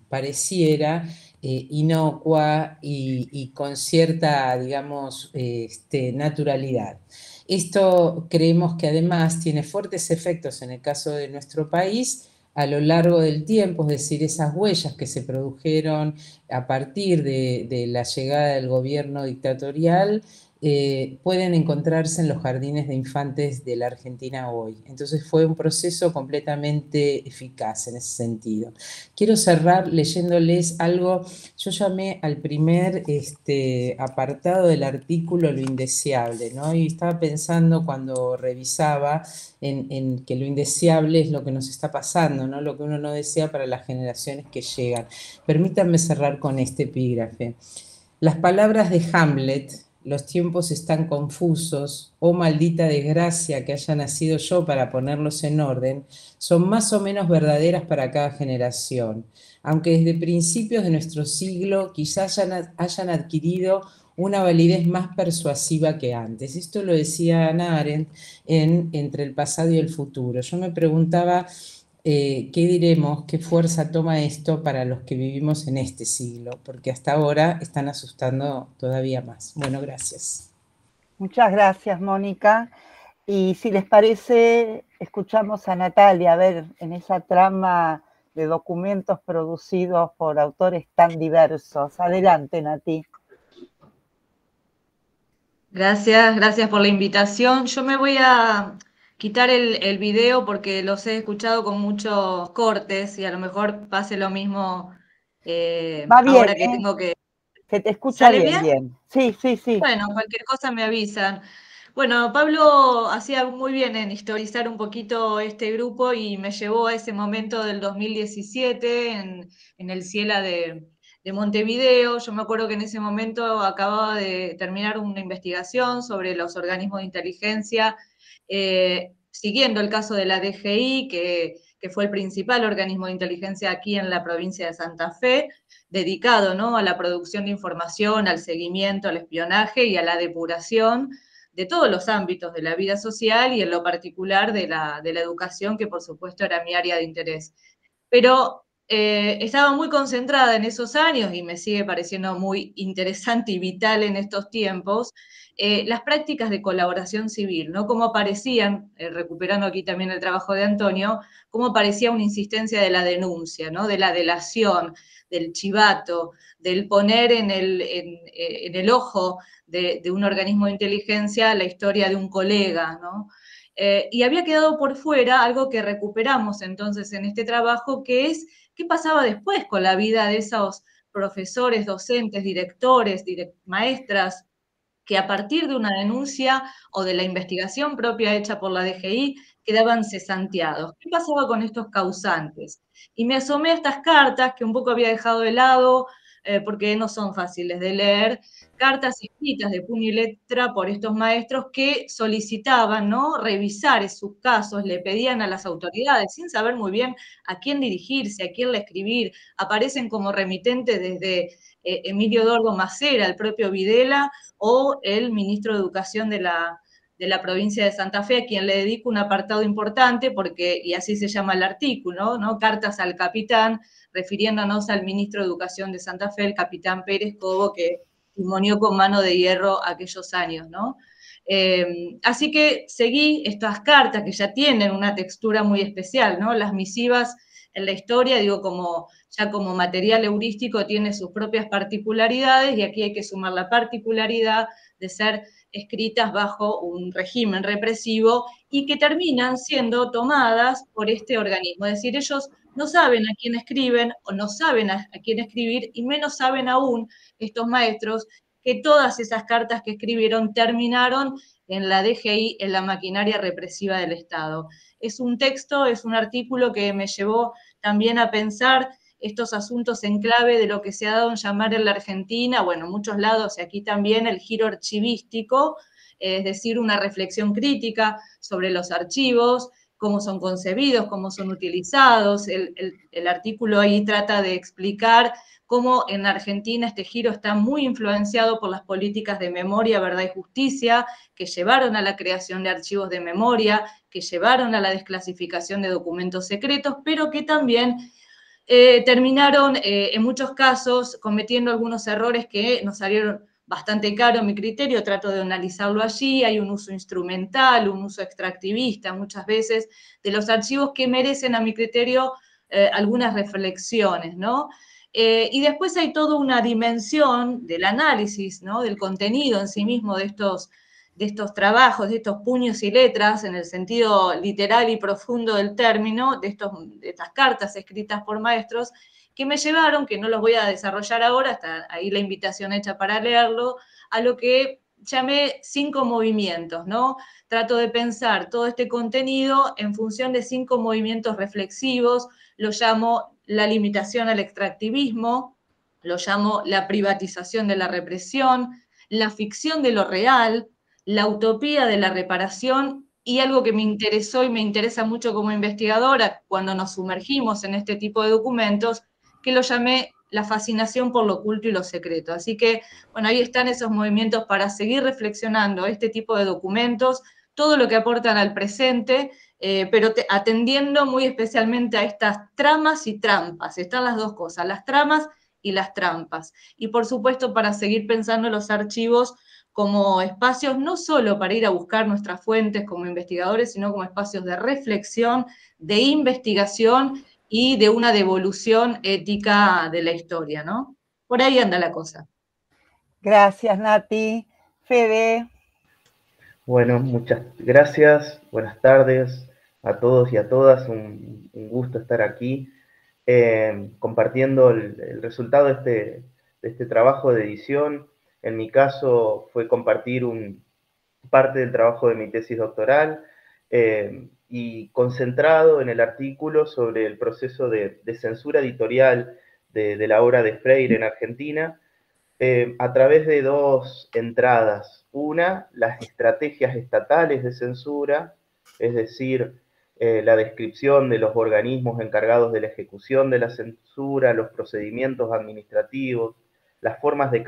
pareciera inocua y con cierta, digamos, naturalidad. Esto creemos que además tiene fuertes efectos en el caso de nuestro país a lo largo del tiempo, es decir, esas huellas que se produjeron a partir de la llegada del gobierno dictatorial pueden encontrarse en los jardines de infantes de la Argentina hoy. Entonces fue un proceso completamente eficaz en ese sentido. Quiero cerrar leyéndoles algo. Yo llamé al primer apartado del artículo lo indeseable, ¿no? Y estaba pensando cuando revisaba en que lo indeseable es lo que nos está pasando, ¿no? Lo que uno no desea para las generaciones que llegan. Permítanme cerrar con este epígrafe. Las palabras de Hamlet: los tiempos están confusos, oh maldita desgracia que haya nacido yo para ponerlos en orden, son más o menos verdaderas para cada generación, aunque desde principios de nuestro siglo quizás hayan adquirido una validez más persuasiva que antes. Esto lo decía Hannah Arendt en Entre el pasado y el futuro. Yo me preguntaba ¿qué diremos? ¿Qué fuerza toma esto para los que vivimos en este siglo? Porque hasta ahora están asustando todavía más. Bueno, gracias. Muchas gracias, Mónica. Y si les parece, escuchamos a Natalia, a ver, en esa trama de documentos producidos por autores tan diversos. Adelante, Nati. Gracias por la invitación. Yo me voy a quitar el video porque los he escuchado con muchos cortes y a lo mejor pase lo mismo Va bien, ahora que tengo que... Se te escucha bien. Sí. Bueno, cualquier cosa me avisan. Bueno, Pablo hacía muy bien en historizar un poquito este grupo y me llevó a ese momento del 2017 en el Ciela de Montevideo. Yo me acuerdo que en ese momento acababa de terminar una investigación sobre los organismos de inteligencia, siguiendo el caso de la DGI, que fue el principal organismo de inteligencia aquí en la provincia de Santa Fe, dedicado, ¿no?, a la producción de información, al seguimiento, al espionaje y a la depuración de todos los ámbitos de la vida social y en lo particular de la educación, que por supuesto era mi área de interés. pero estaba muy concentrada en esos años y me sigue pareciendo muy interesante y vital en estos tiempos, las prácticas de colaboración civil, ¿no? Cómo aparecían, recuperando aquí también el trabajo de Antonio, cómo aparecía una insistencia de la denuncia, ¿no? De la delación, del chivato, del poner en el ojo de un organismo de inteligencia la historia de un colega, ¿no? Y había quedado por fuera algo que recuperamos entonces en este trabajo, que es qué pasaba después con la vida de esos profesores, docentes, directores, maestras, que a partir de una denuncia o de la investigación propia hecha por la DGI quedaban cesanteados. ¿Qué pasaba con estos causantes? Y me asomé a estas cartas que un poco había dejado de lado porque no son fáciles de leer, cartas escritas de puño y letra por estos maestros que solicitaban, ¿no?, revisar sus casos, le pedían a las autoridades, sin saber muy bien a quién dirigirse, a quién le escribir. Aparecen como remitentes desde Emilio Dordo Macera, el propio Videla, o el ministro de Educación de la provincia de Santa Fe, a quien le dedico un apartado importante, porque, y así se llama el artículo, ¿no? Cartas al capitán, refiriéndonos al ministro de Educación de Santa Fe, el capitán Pérez Cobo, que timonió con mano de hierro aquellos años, ¿no? Así que seguí estas cartas que ya tienen una textura muy especial, ¿no? Las misivas en la historia, digo, ya como material heurístico tiene sus propias particularidades, y aquí hay que sumar la particularidad de ser escritas bajo un régimen represivo y que terminan siendo tomadas por este organismo. Es decir, ellos no saben a quién escriben o no saben a quién escribir, y menos saben aún estos maestros que todas esas cartas que escribieron terminaron en la DGI, en la maquinaria represiva del Estado. Es un texto, es un artículo que me llevó también a pensar estos asuntos en clave de lo que se ha dado en llamar en la Argentina, bueno, en muchos lados y aquí también, el giro archivístico, es decir, una reflexión crítica sobre los archivos, cómo son concebidos, cómo son utilizados. El artículo ahí trata de explicar cómo en Argentina este giro está muy influenciado por las políticas de memoria, verdad y justicia, que llevaron a la creación de archivos de memoria, que llevaron a la desclasificación de documentos secretos, pero que también terminaron en muchos casos cometiendo algunos errores que nos salieron bastante caro a mi criterio. Trato de analizarlo allí. Hay un uso instrumental, un uso extractivista muchas veces de los archivos que merecen a mi criterio algunas reflexiones, ¿no? Y después hay toda una dimensión del análisis, ¿no?, del contenido en sí mismo de estos trabajos, de estos puños y letras, en el sentido literal y profundo del término, de estas cartas escritas por maestros, que me llevaron, que no los voy a desarrollar ahora, hasta ahí la invitación hecha para leerlo, a lo que llamé 5 movimientos, ¿no? Trato de pensar todo este contenido en función de 5 movimientos reflexivos. Lo llamo la limitación al extractivismo, lo llamo la privatización de la represión, la ficción de lo real, la utopía de la reparación, y algo que me interesó y me interesa mucho como investigadora cuando nos sumergimos en este tipo de documentos, que lo llamé la fascinación por lo oculto y lo secreto. Así que, bueno, ahí están esos movimientos para seguir reflexionando este tipo de documentos, todo lo que aportan al presente, pero atendiendo muy especialmente a estas tramas y trampas. Están las dos cosas, las tramas y las trampas. Y por supuesto, para seguir pensando en los archivos como espacios no solo para ir a buscar nuestras fuentes como investigadores, sino como espacios de reflexión, de investigación y de una devolución ética de la historia, ¿no? Por ahí anda la cosa. Gracias, Nati. Fede. Bueno, muchas gracias. Buenas tardes a todos y a todas. Un gusto estar aquí compartiendo el resultado de este trabajo de edición. En mi caso fue compartir parte del trabajo de mi tesis doctoral y concentrado en el artículo sobre el proceso de censura editorial de la obra de Freire en Argentina, a través de 2 entradas. Una, las estrategias estatales de censura, es decir, la descripción de los organismos encargados de la ejecución de la censura, los procedimientos administrativos, las formas de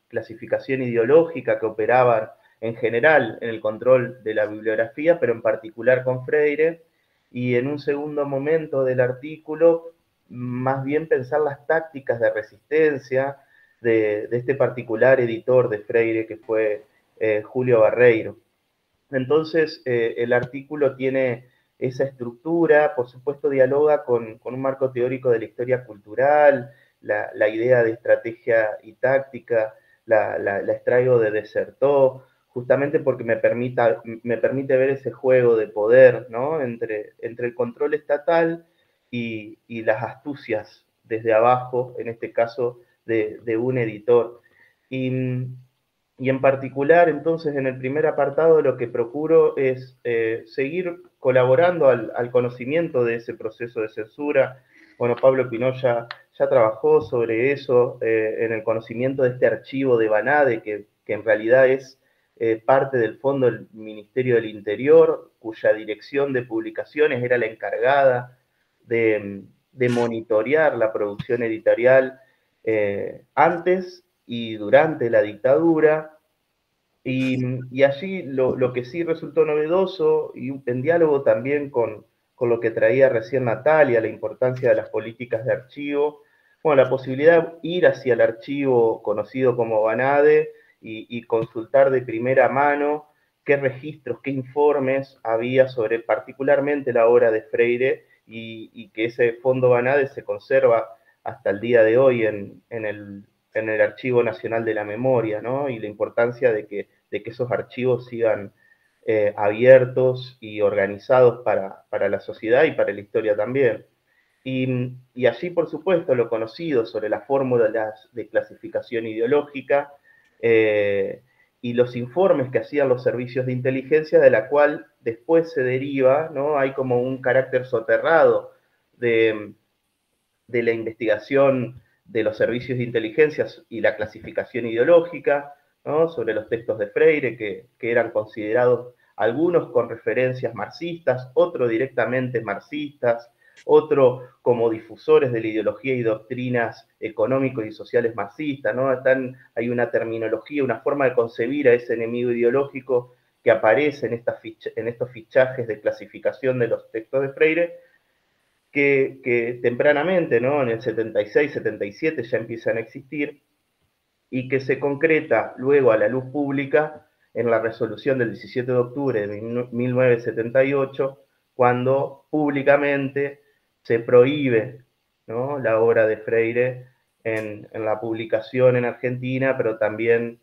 clasificación ideológica que operaban en general en el control de la bibliografía, pero en particular con Freire. Y en un segundo momento del artículo, más bien pensar las tácticas de resistencia de este particular editor de Freire, que fue Julio Barreiro. Entonces, el artículo tiene esa estructura, por supuesto dialoga con un marco teórico de la historia cultural, la idea de estrategia y táctica, la extraigo de Desertó, justamente porque me permite ver ese juego de poder, ¿no? entre el control estatal y las astucias desde abajo, en este caso de un editor. Y en particular, entonces, en el primer apartado lo que procuro es seguir colaborando al conocimiento de ese proceso de censura. Bueno, Pablo Pinoya ya trabajó sobre eso, en el conocimiento de este archivo de Banade, que en realidad es parte del fondo del Ministerio del Interior, cuya dirección de publicaciones era la encargada de monitorear la producción editorial antes y durante la dictadura, y allí lo que sí resultó novedoso, y en diálogo también con lo que traía recién Natalia, la importancia de las políticas de archivo, bueno, la posibilidad de ir hacia el archivo conocido como Banade y consultar de primera mano qué registros, qué informes había sobre particularmente la obra de Freire, y que ese fondo Banade se conserva hasta el día de hoy en el Archivo Nacional de la Memoria, ¿no? Y la importancia de que esos archivos sigan abiertos y organizados para la sociedad y para la historia también. Y allí, por supuesto, lo conocido sobre las fórmulas de clasificación ideológica y los informes que hacían los servicios de inteligencia, de la cual después se deriva, ¿no? Hay como un carácter soterrado de la investigación de los servicios de inteligencia y la clasificación ideológica, ¿no? Sobre los textos de Freire, que eran considerados algunos con referencias marxistas, otros directamente marxistas, otro como difusores de la ideología y doctrinas económicos y sociales marxistas, ¿no? Hay una terminología, una forma de concebir a ese enemigo ideológico que aparece en estos fichajes de clasificación de los textos de Freire, que tempranamente, ¿no? En el 76, 77 ya empiezan a existir, y que se concreta luego a la luz pública en la resolución del 17 de octubre de 1978, cuando públicamente se prohíbe, ¿no? La obra de Freire en la publicación en Argentina, pero también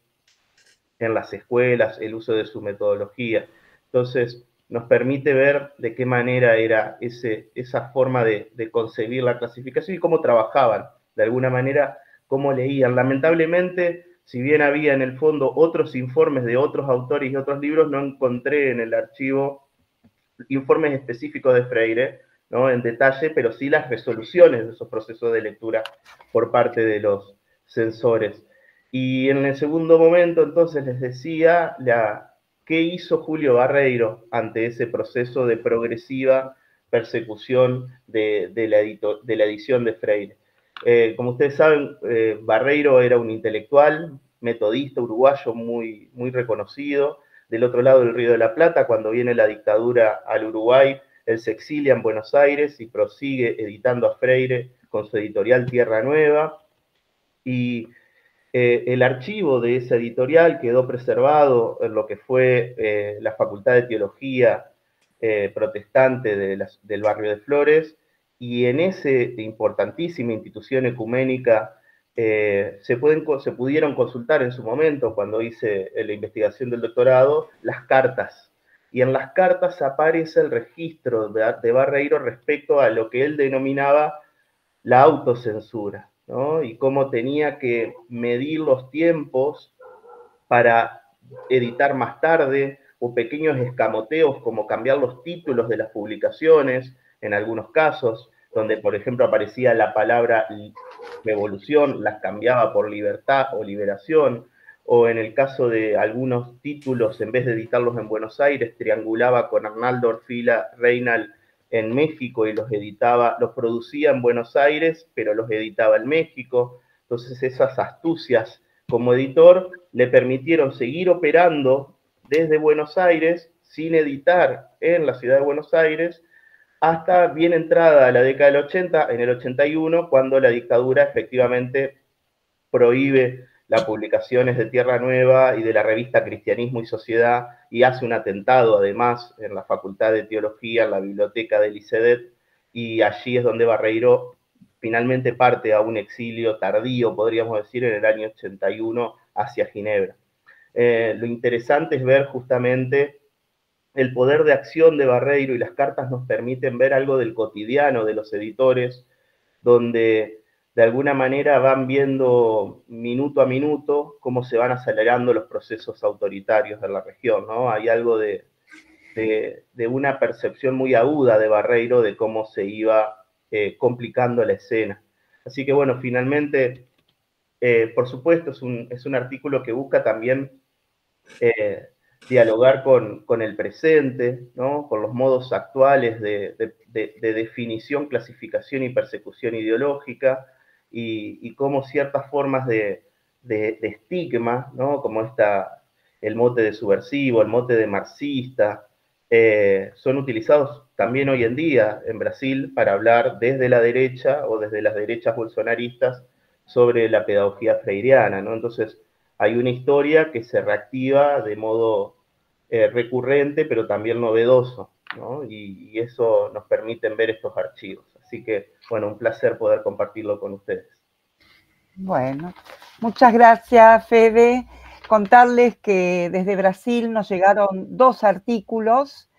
en las escuelas, el uso de su metodología. Entonces, nos permite ver de qué manera era esa forma de concebir la clasificación y cómo trabajaban, de alguna manera, cómo leían. Lamentablemente, si bien había en el fondo otros informes de otros autores y otros libros, no encontré en el archivo informes específicos de Freire, ¿no? En detalle, pero sí las resoluciones de esos procesos de lectura por parte de los censores. Y en el segundo momento, entonces, les decía qué hizo Julio Barreiro ante ese proceso de progresiva persecución de la edición de Freire. Como ustedes saben, Barreiro era un intelectual, metodista uruguayo muy, muy reconocido. Del otro lado del Río de la Plata, cuando viene la dictadura al Uruguay, él se exilia en Buenos Aires y prosigue editando a Freire con su editorial Tierra Nueva. Y el archivo de esa editorial quedó preservado en lo que fue la Facultad de Teología protestante del barrio de Flores, y en esa importantísima institución ecuménica se pudieron consultar en su momento, cuando hice la investigación del doctorado, las cartas. Y en las cartas aparece el registro de Barreiro respecto a lo que él denominaba la autocensura, ¿no? Y cómo tenía que medir los tiempos para editar más tarde, o pequeños escamoteos como cambiar los títulos de las publicaciones, en algunos casos, donde por ejemplo aparecía la palabra revolución, las cambiaba por libertad o liberación, o en el caso de algunos títulos, en vez de editarlos en Buenos Aires, triangulaba con Arnaldo Orfila Reynal en México y los producía en Buenos Aires, pero los editaba en México. Entonces esas astucias como editor le permitieron seguir operando desde Buenos Aires, sin editar en la ciudad de Buenos Aires, hasta bien entrada la década del 80, en el 81, cuando la dictadura efectivamente prohíbe las publicaciones de Tierra Nueva y de la revista Cristianismo y Sociedad, y hace un atentado además en la Facultad de Teología, en la biblioteca del ICEDET, y allí es donde Barreiro finalmente parte a un exilio tardío, podríamos decir, en el año 81 hacia Ginebra. Lo interesante es ver justamente el poder de acción de Barreiro, y las cartas nos permiten ver algo del cotidiano de los editores, donde de alguna manera van viendo minuto a minuto cómo se van acelerando los procesos autoritarios de la región, ¿no? Hay algo de una percepción muy aguda de Barreiro de cómo se iba complicando la escena. Así que bueno, finalmente, por supuesto, es un artículo que busca también dialogar con el presente, ¿no? Con los modos actuales de definición, clasificación y persecución ideológica, y cómo ciertas formas de estigma, ¿no? Como el mote de subversivo, el mote de marxista, son utilizados también hoy en día en Brasil para hablar desde la derecha o desde las derechas bolsonaristas sobre la pedagogía freiriana, ¿no? Entonces, hay una historia que se reactiva de modo recurrente, pero también novedoso, ¿no? Y eso nos permite ver estos archivos. Así que, bueno, un placer poder compartirlo con ustedes. Bueno, muchas gracias, Fede. Contarles que desde Brasil nos llegaron 2 artículos,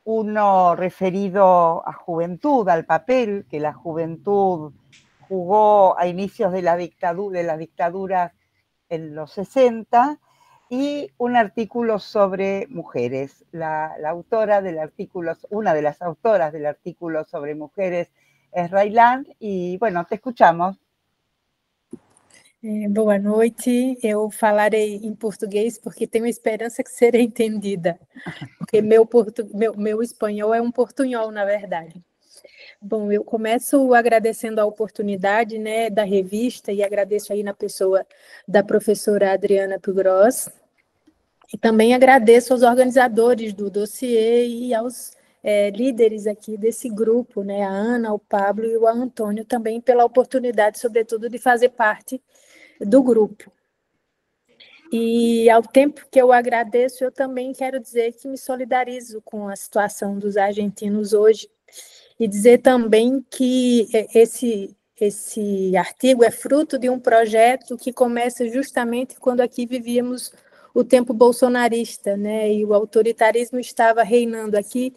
uno referido a juventud, al papel que la juventud jugó a inicios de la dictadura en los 60, y un artículo sobre mujeres. La autora del artículo, una de las autoras del artículo sobre mujeres es Raylan, y bueno, te escuchamos. Boa noite, eu falarei em português porque tenho esperança que serei entendida, porque meu espanhol é um portunhol, na verdade. Bom, eu começo agradecendo a oportunidade, né, da revista, e agradeço aí na pessoa da professora Adriana Pugros, e também agradeço aos organizadores do dossiê e aos líderes aqui desse grupo, né, a Ana, o Pablo e o Antônio, também pela oportunidade, sobretudo, de fazer parte do grupo. E ao tempo que eu agradeço, eu também quero dizer que me solidarizo com a situação dos argentinos hoje, e dizer também que esse artigo é fruto de um projeto que começa justamente quando aqui vivíamos o tempo bolsonarista, né, e o autoritarismo estava reinando aqui,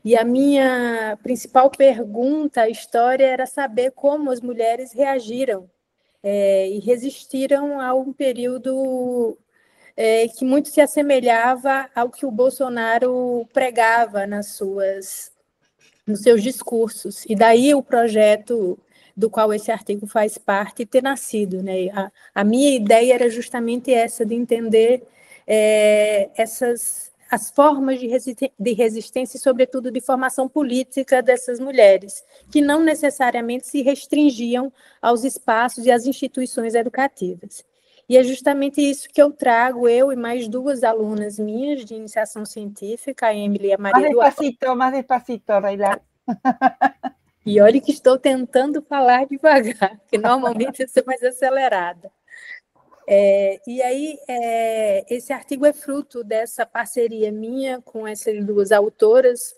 e a minha principal pergunta à história era saber como as mulheres reagiram e resistiram a um período que muito se assemelhava ao que o Bolsonaro pregava nos seus discursos. E daí o projeto do qual esse artigo faz parte ter nascido, né? A minha ideia era justamente essa, de entender as formas de resistência e, sobretudo, de formação política dessas mulheres, que não necessariamente se restringiam aos espaços e às instituições educativas. E é justamente isso que eu trago, eu e mais 2 alunas minhas de iniciação científica, a Emily e a Maria Eduarda. Mais despacito, Raylan. E olha que estou tentando falar devagar, porque normalmente eu sou mais acelerada. E aí, esse artigo é fruto dessa parceria minha com essas 2 autoras,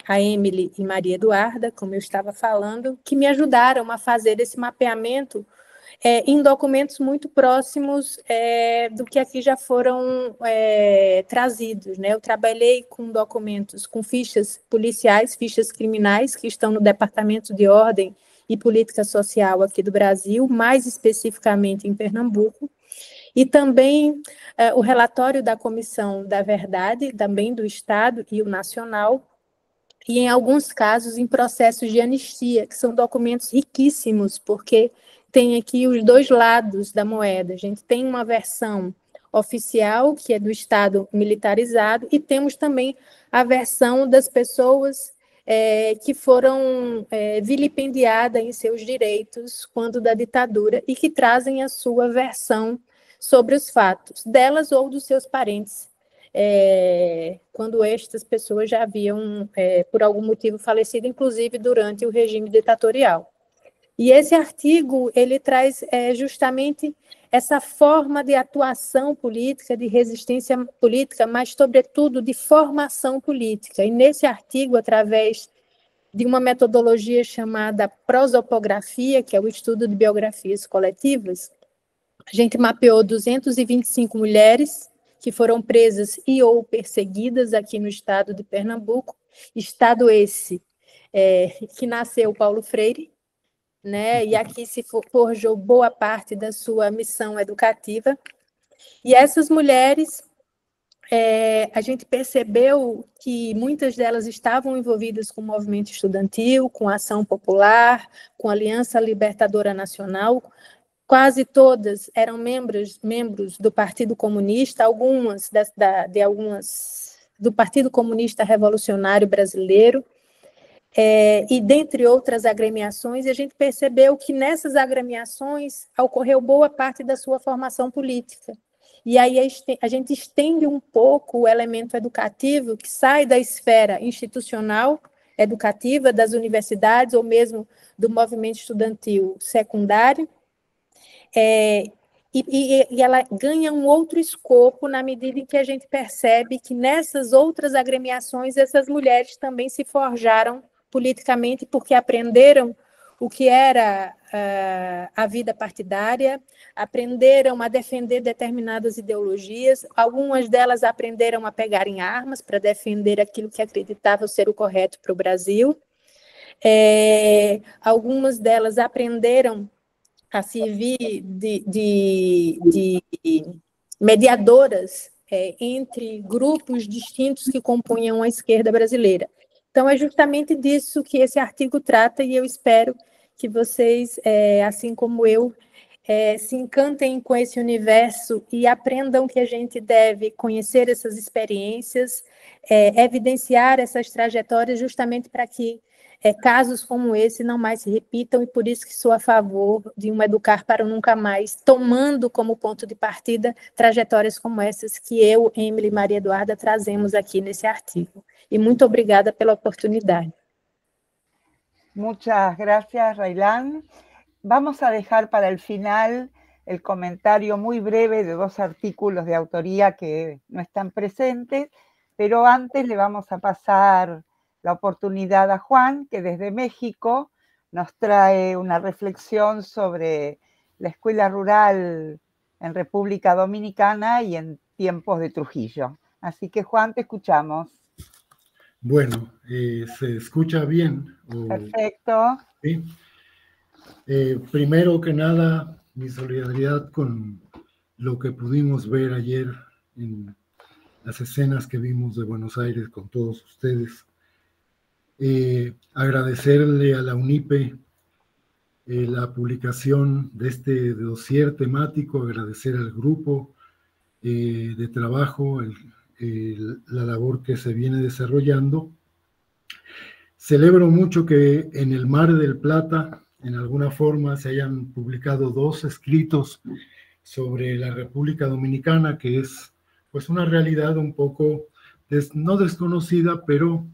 a Emily e Maria Eduarda, como eu estava falando, que me ajudaram a fazer esse mapeamento em documentos muito próximos do que aqui já foram trazidos, né? Eu trabalhei com documentos, com fichas policiais, fichas criminais, que estão no Departamento de Ordem e Política Social aqui do Brasil, mais especificamente em Pernambuco, e também o relatório da Comissão da Verdade, também do Estado e o Nacional, e em alguns casos em processos de anistia, que são documentos riquíssimos, porque tem aqui os 2 lados da moeda. A gente tem uma versão oficial, que é do Estado militarizado, e temos também a versão das pessoas que foram vilipendiadas em seus direitos quando da ditadura, e que trazem a sua versão sobre os fatos, delas ou dos seus parentes quando estas pessoas já haviam, por algum motivo, falecido, inclusive durante o regime ditatorial. E esse artigo, ele traz justamente essa forma de atuação política, de resistência política, mas, sobretudo, de formação política. E nesse artigo, através de uma metodologia chamada prosopografia, que é o estudo de biografias coletivas, a gente mapeou 225 mulheres que foram presas e ou perseguidas aqui no estado de Pernambuco, estado esse que nasceu Paulo Freire, né? E aqui se forjou boa parte da sua missão educativa. E essas mulheres, a gente percebeu que muitas delas estavam envolvidas com o movimento estudantil, com a ação popular, com a Aliança Libertadora Nacional. Quase todas eram membros do Partido Comunista, algumas do Partido Comunista Revolucionário Brasileiro, e dentre outras agremiações, e a gente percebeu que nessas agremiações ocorreu boa parte da sua formação política. E aí a gente estende um pouco o elemento educativo, que sai da esfera institucional educativa, das universidades, ou mesmo do movimento estudantil secundário, e ela ganha um outro escopo na medida em que a gente percebe que nessas outras agremiações, essas mulheres também se forjaram politicamente, porque aprenderam o que era a vida partidária, aprenderam a defender determinadas ideologias, algumas delas aprenderam a pegar em armas para defender aquilo que acreditavam ser o correto para o Brasil, algumas delas aprenderam a servir de mediadoras entre grupos distintos que compunham a esquerda brasileira. Então, é justamente disso que esse artigo trata, e eu espero que vocês, assim como eu, se encantem com esse universo e aprendam que a gente deve conhecer essas experiências, evidenciar essas trajetórias, justamente para que casos como esse não mais se repitam, e por isso que sou a favor de um Educar para o Nunca Mais, tomando como ponto de partida trajetórias como essas que eu, Emily e Maria Eduarda, trazemos aqui nesse artigo. Y muito obrigada pela oportunidad. Muchas gracias, Raylán. Vamos a dejar para el final el comentario muy breve de dos artículos de autoría que no están presentes, pero antes le vamos a pasar la oportunidad a Juan, que desde México nos trae una reflexión sobre la escuela rural en República Dominicana y en tiempos de Trujillo. Así que, Juan, te escuchamos. Bueno, ¿se escucha bien? Perfecto. ¿Sí? Primero que nada, mi solidaridad con lo que pudimos ver ayer en las escenas que vimos de Buenos Aires con todos ustedes. Agradecerle a la UNIPE la publicación de este dossier temático, agradecer al grupo de trabajo, la labor que se viene desarrollando. Celebro mucho que en el Mar del Plata, en alguna forma, se hayan publicado dos escritos sobre la República Dominicana, que es pues una realidad un poco, no desconocida, pero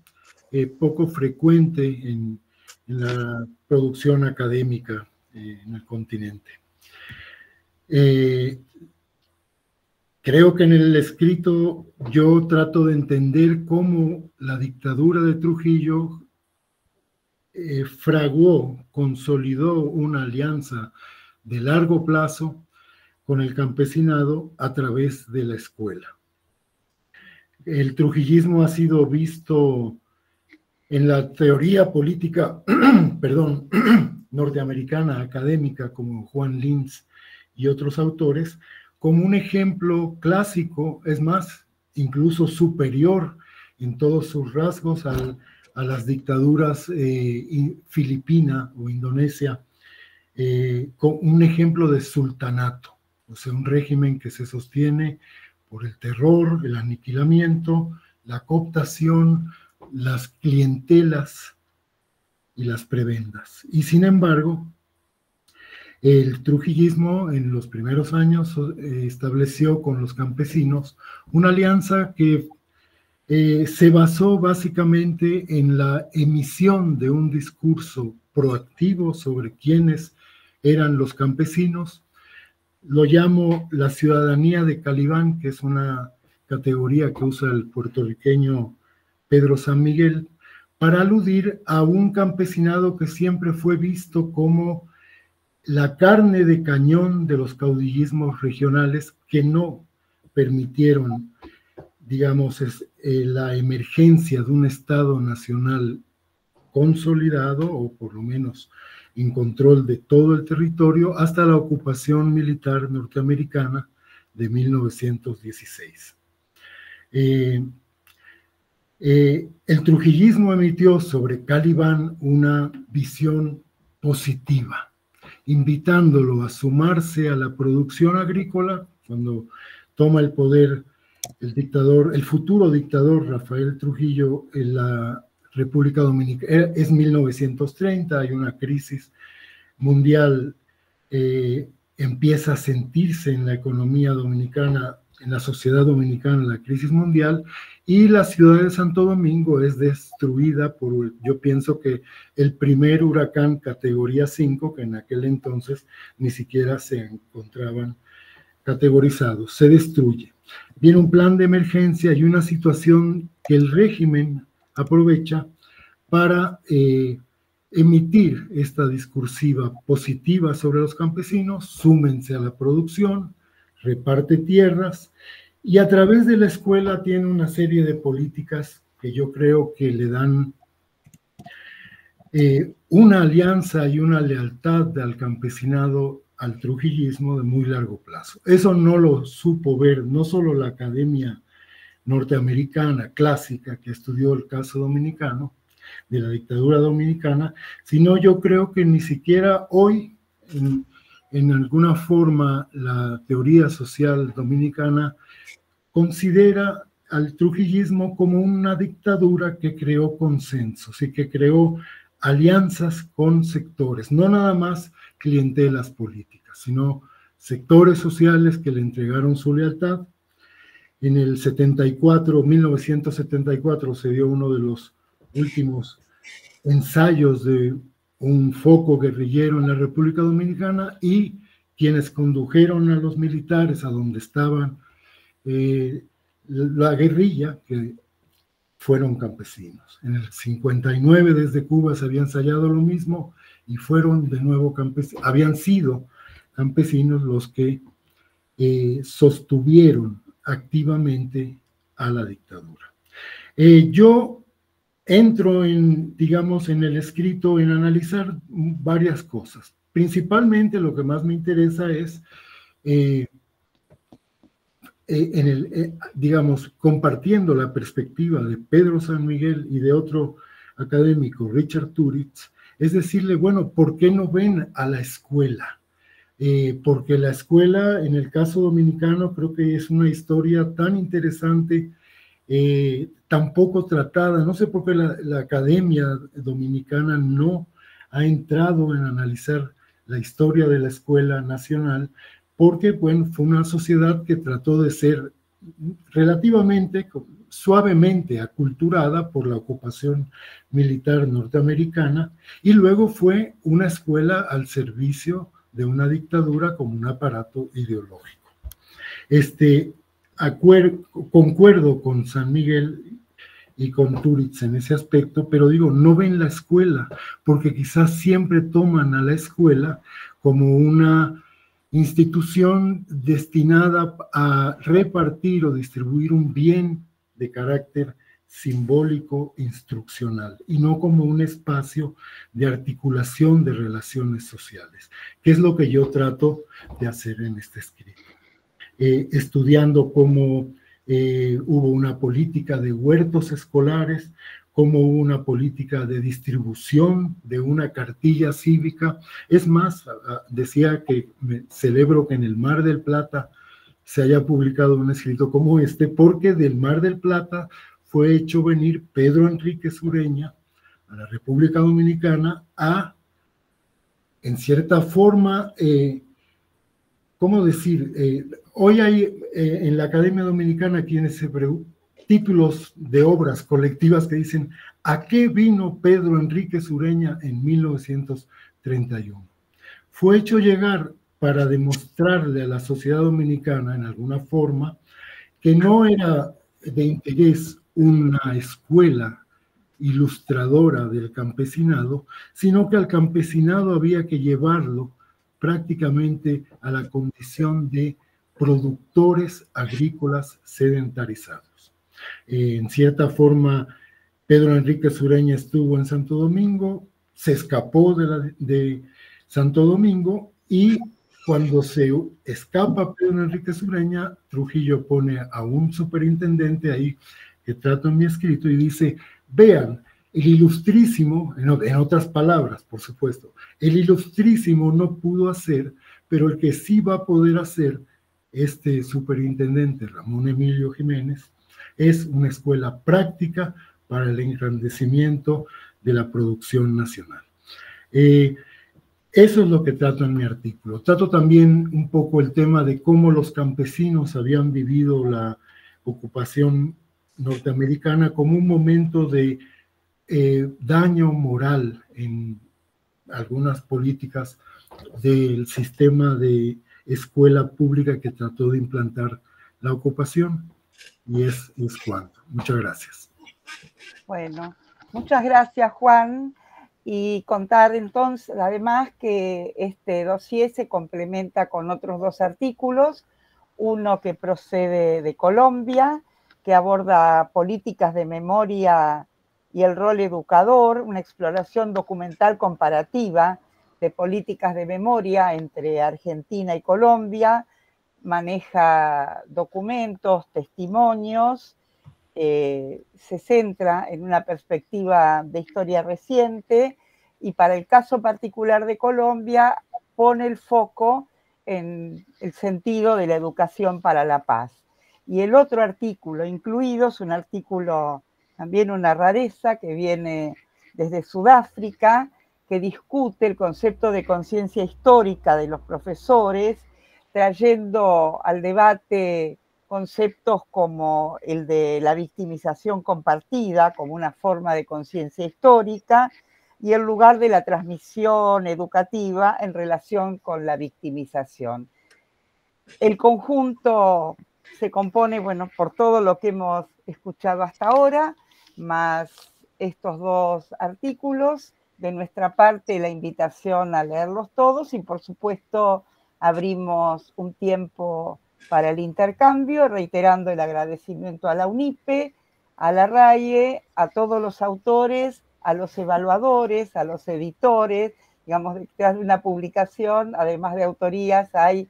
poco frecuente en la producción académica en el continente. Creo que en el escrito yo trato de entender cómo la dictadura de Trujillo fraguó, consolidó una alianza de largo plazo con el campesinado a través de la escuela. El trujillismo ha sido visto en la teoría política, perdón, norteamericana, académica, como Juan Linz y otros autores, como un ejemplo clásico, es más, incluso superior en todos sus rasgos a las dictaduras filipina o indonesia, con un ejemplo de sultanato, o sea, un régimen que se sostiene por el terror, el aniquilamiento, la cooptación, las clientelas y las prebendas. Y sin embargo, El trujillismo en los primeros años estableció con los campesinos una alianza que se basó básicamente en la emisión de un discurso proactivo sobre quiénes eran los campesinos. Lo llamo la ciudadanía de Calibán, que es una categoría que usa el puertorriqueño Pedro San Miguel, para aludir a un campesinado que siempre fue visto como la carne de cañón de los caudillismos regionales que no permitieron, digamos, la emergencia de un Estado nacional consolidado, o por lo menos en control de todo el territorio, hasta la ocupación militar norteamericana de 1916. El trujillismo emitió sobre Calibán una visión positiva, invitándolo a sumarse a la producción agrícola. Cuando toma el poder el futuro dictador Rafael Trujillo en la República Dominicana, es 1930, hay una crisis mundial, empieza a sentirse en la economía dominicana, en la sociedad dominicana, la crisis mundial, y la ciudad de Santo Domingo es destruida por, yo pienso que el primer huracán categoría 5, que en aquel entonces ni siquiera se encontraban categorizados, se destruye. Viene un plan de emergencia y una situación que el régimen aprovecha para emitir esta discursiva positiva sobre los campesinos: súmense a la producción, reparte tierras, y a través de la escuela tiene una serie de políticas que yo creo que le dan una alianza y una lealtad al campesinado, al trujillismo de muy largo plazo. Eso no lo supo ver no solo la academia norteamericana clásica que estudió el caso dominicano, de la dictadura dominicana, sino yo creo que ni siquiera hoy, en alguna forma, la teoría social dominicana considera al trujillismo como una dictadura que creó consensos y que creó alianzas con sectores, no nada más clientelas políticas, sino sectores sociales que le entregaron su lealtad. En el 1974 se dio uno de los últimos ensayos de un foco guerrillero en la República Dominicana, y quienes condujeron a los militares a donde estaban la guerrilla, que fueron campesinos. En el 59 desde Cuba se había ensayado lo mismo y fueron de nuevo campesinos, habían sido campesinos los que sostuvieron activamente a la dictadura. Yo entro en, digamos, en el escrito en analizar varias cosas. Principalmente lo que más me interesa es, digamos, compartiendo la perspectiva de Pedro San Miguel y de otro académico, Richard Turitz, es decirle, bueno, ¿por qué no ven a la escuela? Porque la escuela, en el caso dominicano, creo que es una historia tan interesante, tan poco tratada. No sé por qué la academia dominicana no ha entrado en analizar la historia de la escuela nacional, porque, bueno, fue una sociedad que trató de ser relativamente, suavemente aculturada por la ocupación militar norteamericana, y luego fue una escuela al servicio de una dictadura como un aparato ideológico. Concuerdo con San Miguel y con Turitz en ese aspecto, pero digo, no ven la escuela, porque quizás siempre toman a la escuela como una institución destinada a repartir o distribuir un bien de carácter simbólico instruccional, y no como un espacio de articulación de relaciones sociales, que es lo que yo trato de hacer en este escrito. Estudiando cómo hubo una política de huertos escolares, cómo hubo una política de distribución de una cartilla cívica. Es más, decía que celebro que en el Mar del Plata se haya publicado un escrito como este, porque del Mar del Plata fue hecho venir Pedro Enríquez Ureña a la República Dominicana a en cierta forma, ¿cómo decir? Hoy hay en la Academia Dominicana quienes se títulos de obras colectivas que dicen ¿a qué vino Pedro Enríquez Ureña en 1931? Fue hecho llegar para demostrarle a la sociedad dominicana, en alguna forma, que no era de interés una escuela ilustradora del campesinado, sino que al campesinado había que llevarlo prácticamente a la condición de productores agrícolas sedentarizados. En cierta forma, Pedro Enríquez Ureña estuvo en Santo Domingo, se escapó de Santo Domingo y cuando se escapa Pedro Enríquez Ureña, Trujillo pone a un superintendente ahí que trato en mi escrito y dice, vean, el ilustrísimo, en otras palabras, por supuesto, el ilustrísimo no pudo hacer, pero el que sí va a poder hacer este superintendente, Ramón Emilio Jiménez, es una escuela práctica para el engrandecimiento de la producción nacional. Eso es lo que trato en mi artículo. Trato también un poco el tema de cómo los campesinos habían vivido la ocupación norteamericana como un momento de daño moral en algunas políticas del sistema de escuela pública que trató de implantar la ocupación. Y es cuanto. Muchas gracias. Bueno, muchas gracias, Juan. Y contar entonces, además, que este dossier se complementa con otros 2 artículos, uno que procede de Colombia, que aborda políticas de memoria y el rol educador, una exploración documental comparativa de políticas de memoria entre Argentina y Colombia, maneja documentos, testimonios, se centra en una perspectiva de historia reciente y para el caso particular de Colombia pone el foco en el sentido de la educación para la paz. Y el otro artículo incluido es un artículo, también una rareza, que viene desde Sudáfrica, que discute el concepto de conciencia histórica de los profesores, trayendo al debate conceptos como el de la victimización compartida como una forma de conciencia histórica y el lugar de la transmisión educativa en relación con la victimización. El conjunto se compone, bueno, por todo lo que hemos escuchado hasta ahora, más estos 2 artículos. De nuestra parte, la invitación a leerlos todos y, por supuesto, abrimos un tiempo para el intercambio, reiterando el agradecimiento a la UNIPE, a la RAIE, a todos los autores, a los evaluadores, a los editores. Digamos, detrás de una publicación, además de autorías, hay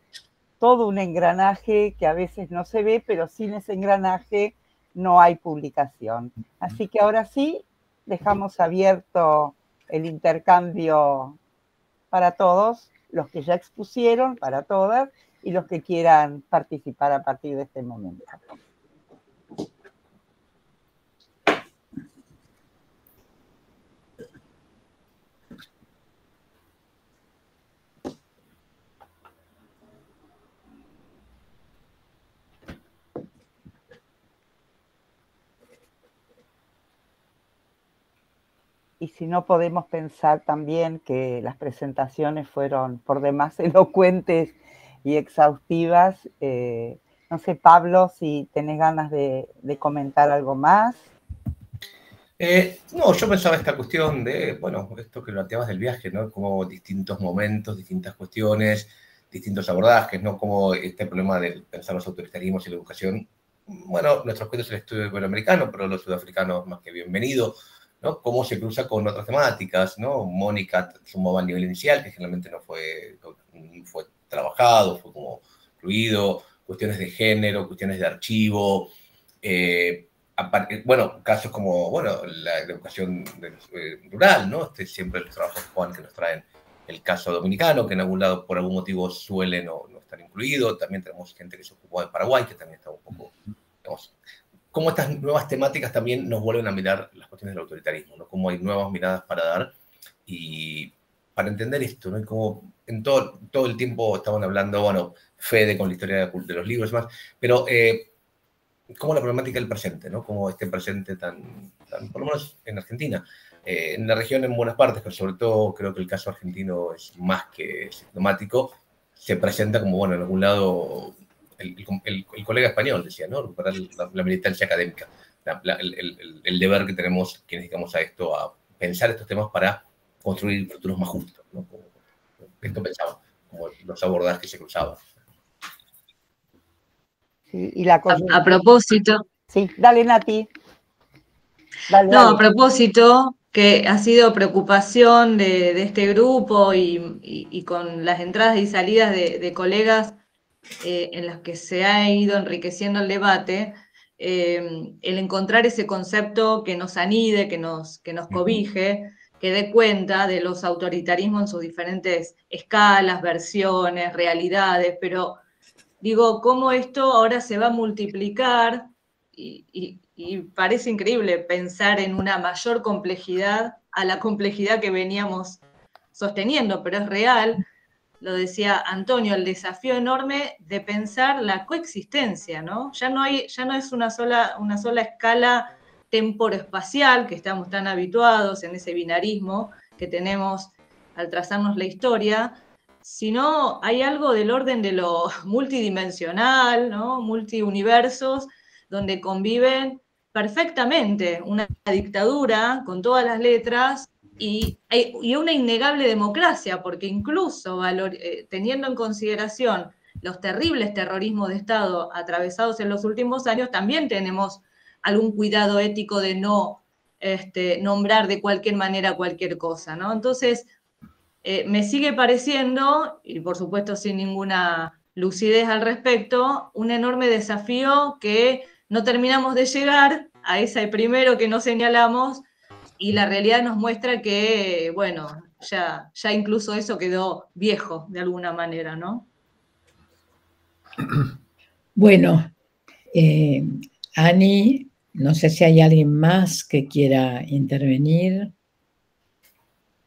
todo un engranaje que a veces no se ve, pero sin ese engranaje no hay publicación. Así que ahora sí, dejamos abierto el intercambio para todos, los que ya expusieron, para todas, y los que quieran participar a partir de este momento. Y si no, podemos pensar también que las presentaciones fueron por demás elocuentes y exhaustivas. No sé, Pablo, si tenés ganas de comentar algo más. No, yo pensaba esta cuestión de, bueno, esto que planteabas del viaje, ¿no? Como distintos momentos, distintas cuestiones, distintos abordajes, ¿no? Como este problema de pensar los autoritarismos y la educación. Bueno, nuestro objeto es el estudio iberoamericano, pero los sudafricanos más que bienvenido, ¿no? Cómo se cruza con otras temáticas, ¿no? Mónica sumaba a nivel inicial, que generalmente no fue trabajado, fue como incluido, cuestiones de género, cuestiones de archivo, bueno, casos como, bueno, la educación rural, ¿no? Siempre los trabajos, Juan, que nos traen el caso dominicano, que en algún lado, por algún motivo, suele no estar incluido. También tenemos gente que se ocupó de Paraguay, que también está un poco, digamos, cómo estas nuevas temáticas también nos vuelven a mirar las cuestiones del autoritarismo, ¿no? Cómo hay nuevas miradas para dar y para entender esto, ¿no? Y como en todo el tiempo estaban hablando, bueno, Fede con la historia de los libros y demás, pero como la problemática del presente, ¿no? Como este presente tan por lo menos en Argentina, en la región en buenas partes, pero sobre todo creo que el caso argentino es más que sintomático, se presenta como, bueno, en algún lado, el colega español decía, ¿no? Recuperar la militancia académica, el deber que tenemos quienes dedicamos a esto, a pensar estos temas para construir futuros más justos, ¿no? Como esto pensaba, como los abordajes que se cruzaban. Sí, y la a propósito. Sí, dale, Nati. Dale. A propósito, que ha sido preocupación de este grupo y con las entradas y salidas de colegas en las que se ha ido enriqueciendo el debate, el encontrar ese concepto que nos anide, que nos cobije, que dé cuenta de los autoritarismos en sus diferentes escalas, versiones, realidades, pero digo, cómo esto ahora se va a multiplicar y parece increíble pensar en una mayor complejidad a la complejidad que veníamos sosteniendo, pero es real, lo decía Antonio, el desafío enorme de pensar la coexistencia, ¿no? Ya no es una sola escala temporoespacial, que estamos tan habituados en ese binarismo que tenemos al trazarnos la historia, sino hay algo del orden de lo multidimensional, ¿no? Multiuniversos, donde conviven perfectamente una dictadura con todas las letras y una innegable democracia, porque incluso teniendo en consideración los terribles terrorismos de Estado atravesados en los últimos años, también tenemos algún cuidado ético de no nombrar de cualquier manera cualquier cosa, ¿no? Entonces, me sigue pareciendo, y por supuesto sin ninguna lucidez al respecto, un enorme desafío que no terminamos de llegar a ese primero que no señalamos, y la realidad nos muestra que, bueno, ya incluso eso quedó viejo de alguna manera, ¿no? Bueno, Ani, no sé si hay alguien más que quiera intervenir.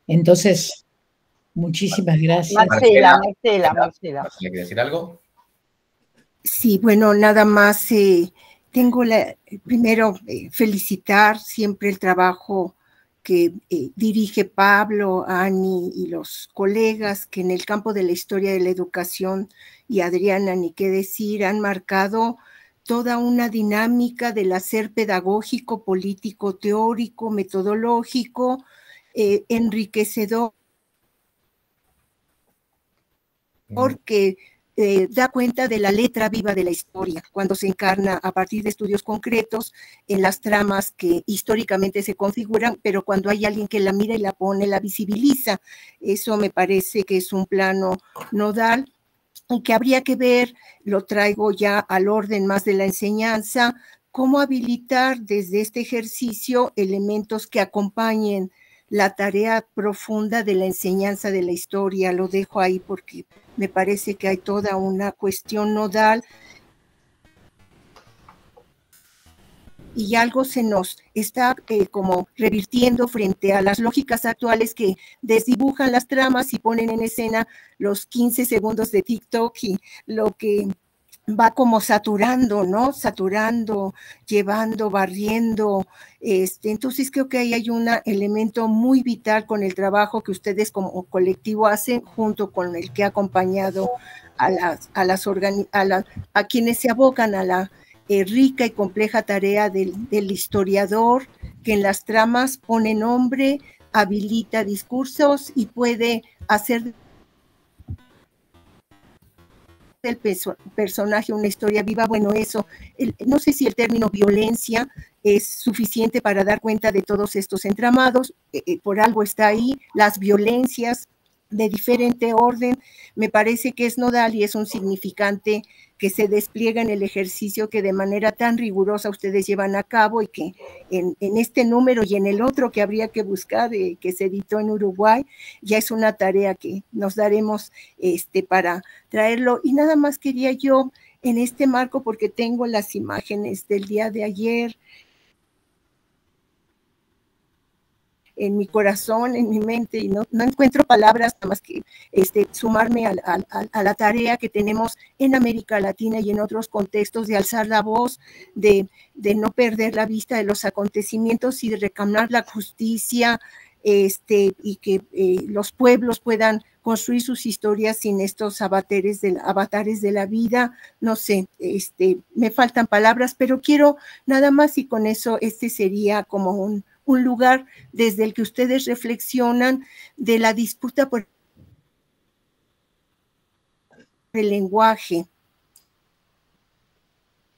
Entonces, muchísimas gracias. Marcela. ¿Quiere decir algo? Sí, bueno, nada más primero felicitar siempre el trabajo que dirige Pablo, Ani y los colegas que en el campo de la historia de la educación, y Adriana, ni qué decir, han marcado toda una dinámica del hacer pedagógico, político, teórico, metodológico, enriquecedor, porque da cuenta de la letra viva de la historia, cuando se encarna a partir de estudios concretos en las tramas que históricamente se configuran, pero cuando hay alguien que la mira y la pone, la visibiliza. Eso me parece que es un plano nodal y que habría que ver, lo traigo ya al orden más de la enseñanza, cómo habilitar desde este ejercicio elementos que acompañen la tarea profunda de la enseñanza de la historia. Lo dejo ahí porque me parece que hay toda una cuestión nodal y algo se nos está como revirtiendo frente a las lógicas actuales que desdibujan las tramas y ponen en escena los 15 segundos de TikTok y lo que va como saturando, ¿no? Saturando, llevando, barriendo. Entonces creo que ahí hay un elemento muy vital con el trabajo que ustedes como colectivo hacen, junto con el que ha acompañado a quienes se abocan a la rica y compleja tarea del historiador, que en las tramas pone nombre, habilita discursos y puede hacer del personaje una historia viva. Bueno, eso, no sé si el término violencia es suficiente para dar cuenta de todos estos entramados, por algo está ahí, las violencias de diferente orden, me parece que es nodal y es un significante que se despliega en el ejercicio que de manera tan rigurosa ustedes llevan a cabo y que en este número y en el otro que habría que buscar, que se editó en Uruguay, ya es una tarea que nos daremos para traerlo. Y nada más quería yo en este marco, porque tengo las imágenes del día de ayer, en mi corazón, en mi mente, y no encuentro palabras nada más que sumarme a la tarea que tenemos en América Latina y en otros contextos de alzar la voz, de no perder la vista de los acontecimientos y de reclamar la justicia, y que los pueblos puedan construir sus historias sin estos avatares de la vida. No sé, me faltan palabras, pero quiero nada más, y con eso sería como un lugar desde el que ustedes reflexionan de la disputa por el lenguaje.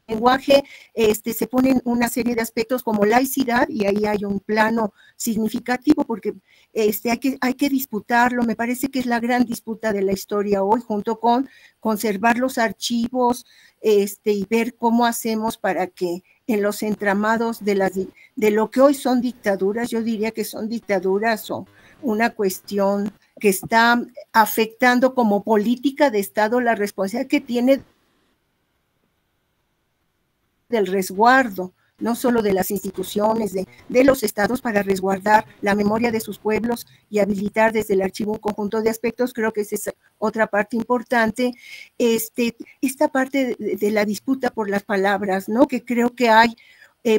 Se ponen una serie de aspectos como laicidad, y ahí hay un plano significativo porque hay que disputarlo. Me parece que es la gran disputa de la historia hoy, junto con conservar los archivos y ver cómo hacemos para que en los entramados de lo que hoy son dictaduras, yo diría que son dictaduras o una cuestión que está afectando como política de Estado la responsabilidad que tiene del resguardo, no solo de las instituciones, de los estados, para resguardar la memoria de sus pueblos y habilitar desde el archivo un conjunto de aspectos. Creo que esa es otra parte importante. Esta parte de la disputa por las palabras, ¿no? Que creo que hay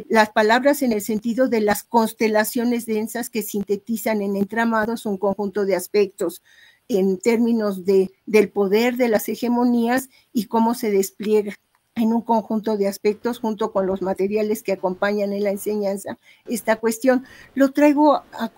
las palabras en el sentido de las constelaciones densas que sintetizan en entramados un conjunto de aspectos en términos del poder de las hegemonías y cómo se despliega en un conjunto de aspectos junto con los materiales que acompañan en la enseñanza esta cuestión. Lo traigo a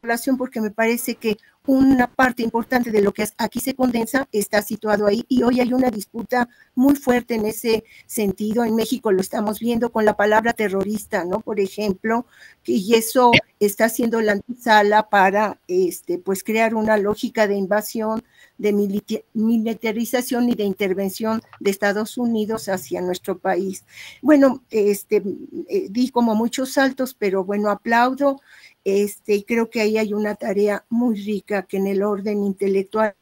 colación porque me parece que una parte importante de lo que aquí se condensa está situado ahí, y hoy hay una disputa muy fuerte en ese sentido. En México lo estamos viendo con la palabra terrorista, ¿no? Por ejemplo, y eso está siendo la antesala para pues crear una lógica de invasión, de militarización y de intervención de Estados Unidos hacia nuestro país. Bueno, di como muchos saltos, pero bueno, aplaudo. Y creo que ahí hay una tarea muy rica que en el orden intelectual,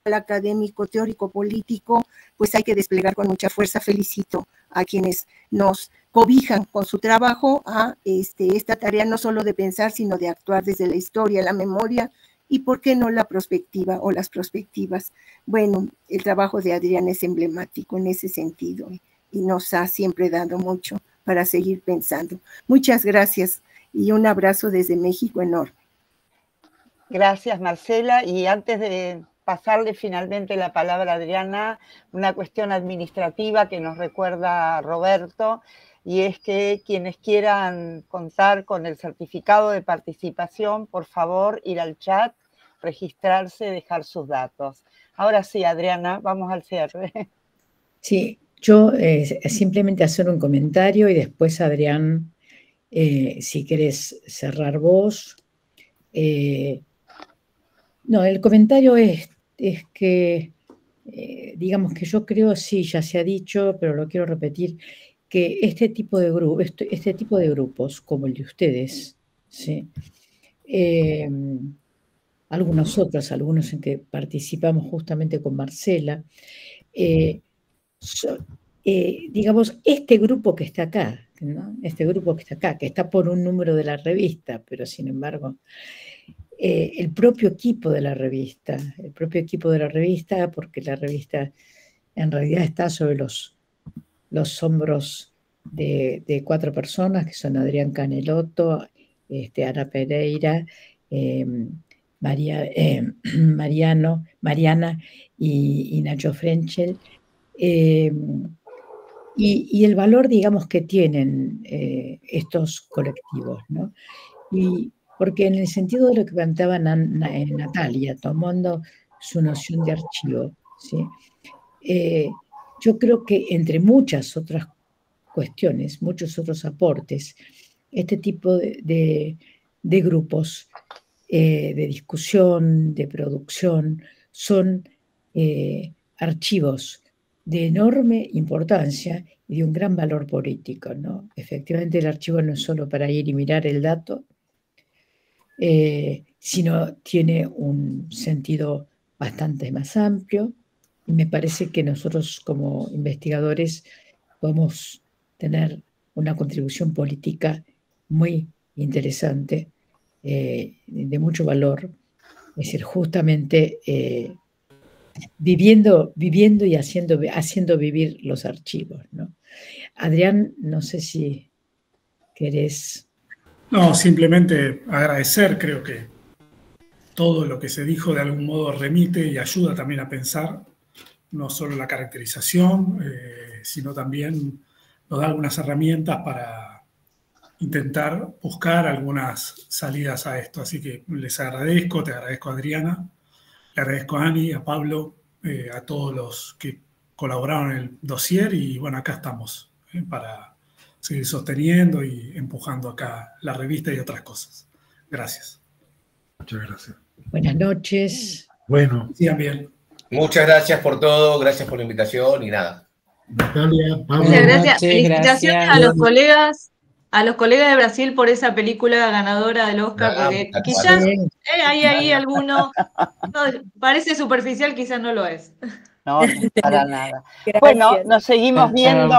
académico, teórico, político, pues hay que desplegar con mucha fuerza. Felicito a quienes nos cobijan con su trabajo a esta tarea no solo de pensar, sino de actuar desde la historia, la memoria y, ¿por qué no, la perspectiva o las perspectivas? Bueno, el trabajo de Adriana es emblemático en ese sentido y nos ha siempre dado mucho para seguir pensando. Muchas gracias y un abrazo desde México enorme. Gracias, Marcela. Y antes de pasarle finalmente la palabra a Adriana, una cuestión administrativa que nos recuerda Roberto, y es que quienes quieran contar con el certificado de participación, por favor, ir al chat, registrarse, dejar sus datos. Ahora sí, Adriana, vamos al cierre. Sí. Yo simplemente hacer un comentario y después, Adrián, si querés cerrar vos. No, el comentario es que, digamos que yo creo, sí, ya se ha dicho, pero lo quiero repetir, que este tipo de grupos, como el de ustedes, ¿sí? Algunos en que participamos justamente con Marcela, digamos, este grupo que está acá, ¿no? Este grupo que está acá, que está por un número de la revista, pero sin embargo, el propio equipo de la revista, porque la revista en realidad está sobre los hombros de 4 personas, que son Adrián Canelotto, Ana Pereira, Mariana y Nacho Frenchel. Y el valor, digamos, que tienen estos colectivos, ¿no? Y porque en el sentido de lo que planteaba Natalia, tomando su noción de archivo, ¿sí? Yo creo que entre muchas otras cuestiones, muchos otros aportes, este tipo de grupos de discusión, de producción, son archivos de enorme importancia y de un gran valor político, ¿no? Efectivamente, el archivo no es solo para ir y mirar el dato, sino tiene un sentido bastante más amplio, y me parece que nosotros como investigadores podemos tener una contribución política muy interesante, de mucho valor. Es decir, justamente viviendo y haciendo vivir los archivos, ¿no? Adrián, no sé si querés... No, simplemente agradecer, creo que todo lo que se dijo de algún modo remite y ayuda también a pensar, no solo la caracterización, sino también nos da algunas herramientas para intentar buscar algunas salidas a esto. Así que les agradezco, te agradezco a Adriana, le agradezco a Ani, a Pablo, a todos los que colaboraron en el dossier y bueno, acá estamos para seguir sosteniendo y empujando acá la revista y otras cosas. Gracias. Muchas gracias. Buenas noches. Bueno. Sí, bien. Muchas gracias por todo, gracias por la invitación y nada. Natalia, Pablo. Muchas gracias. Felicitaciones a los colegas de Brasil por esa película ganadora del Oscar, porque quizás hay ahí alguno, no, parece superficial, quizás no lo es. No, para nada. Bueno, nos seguimos viendo.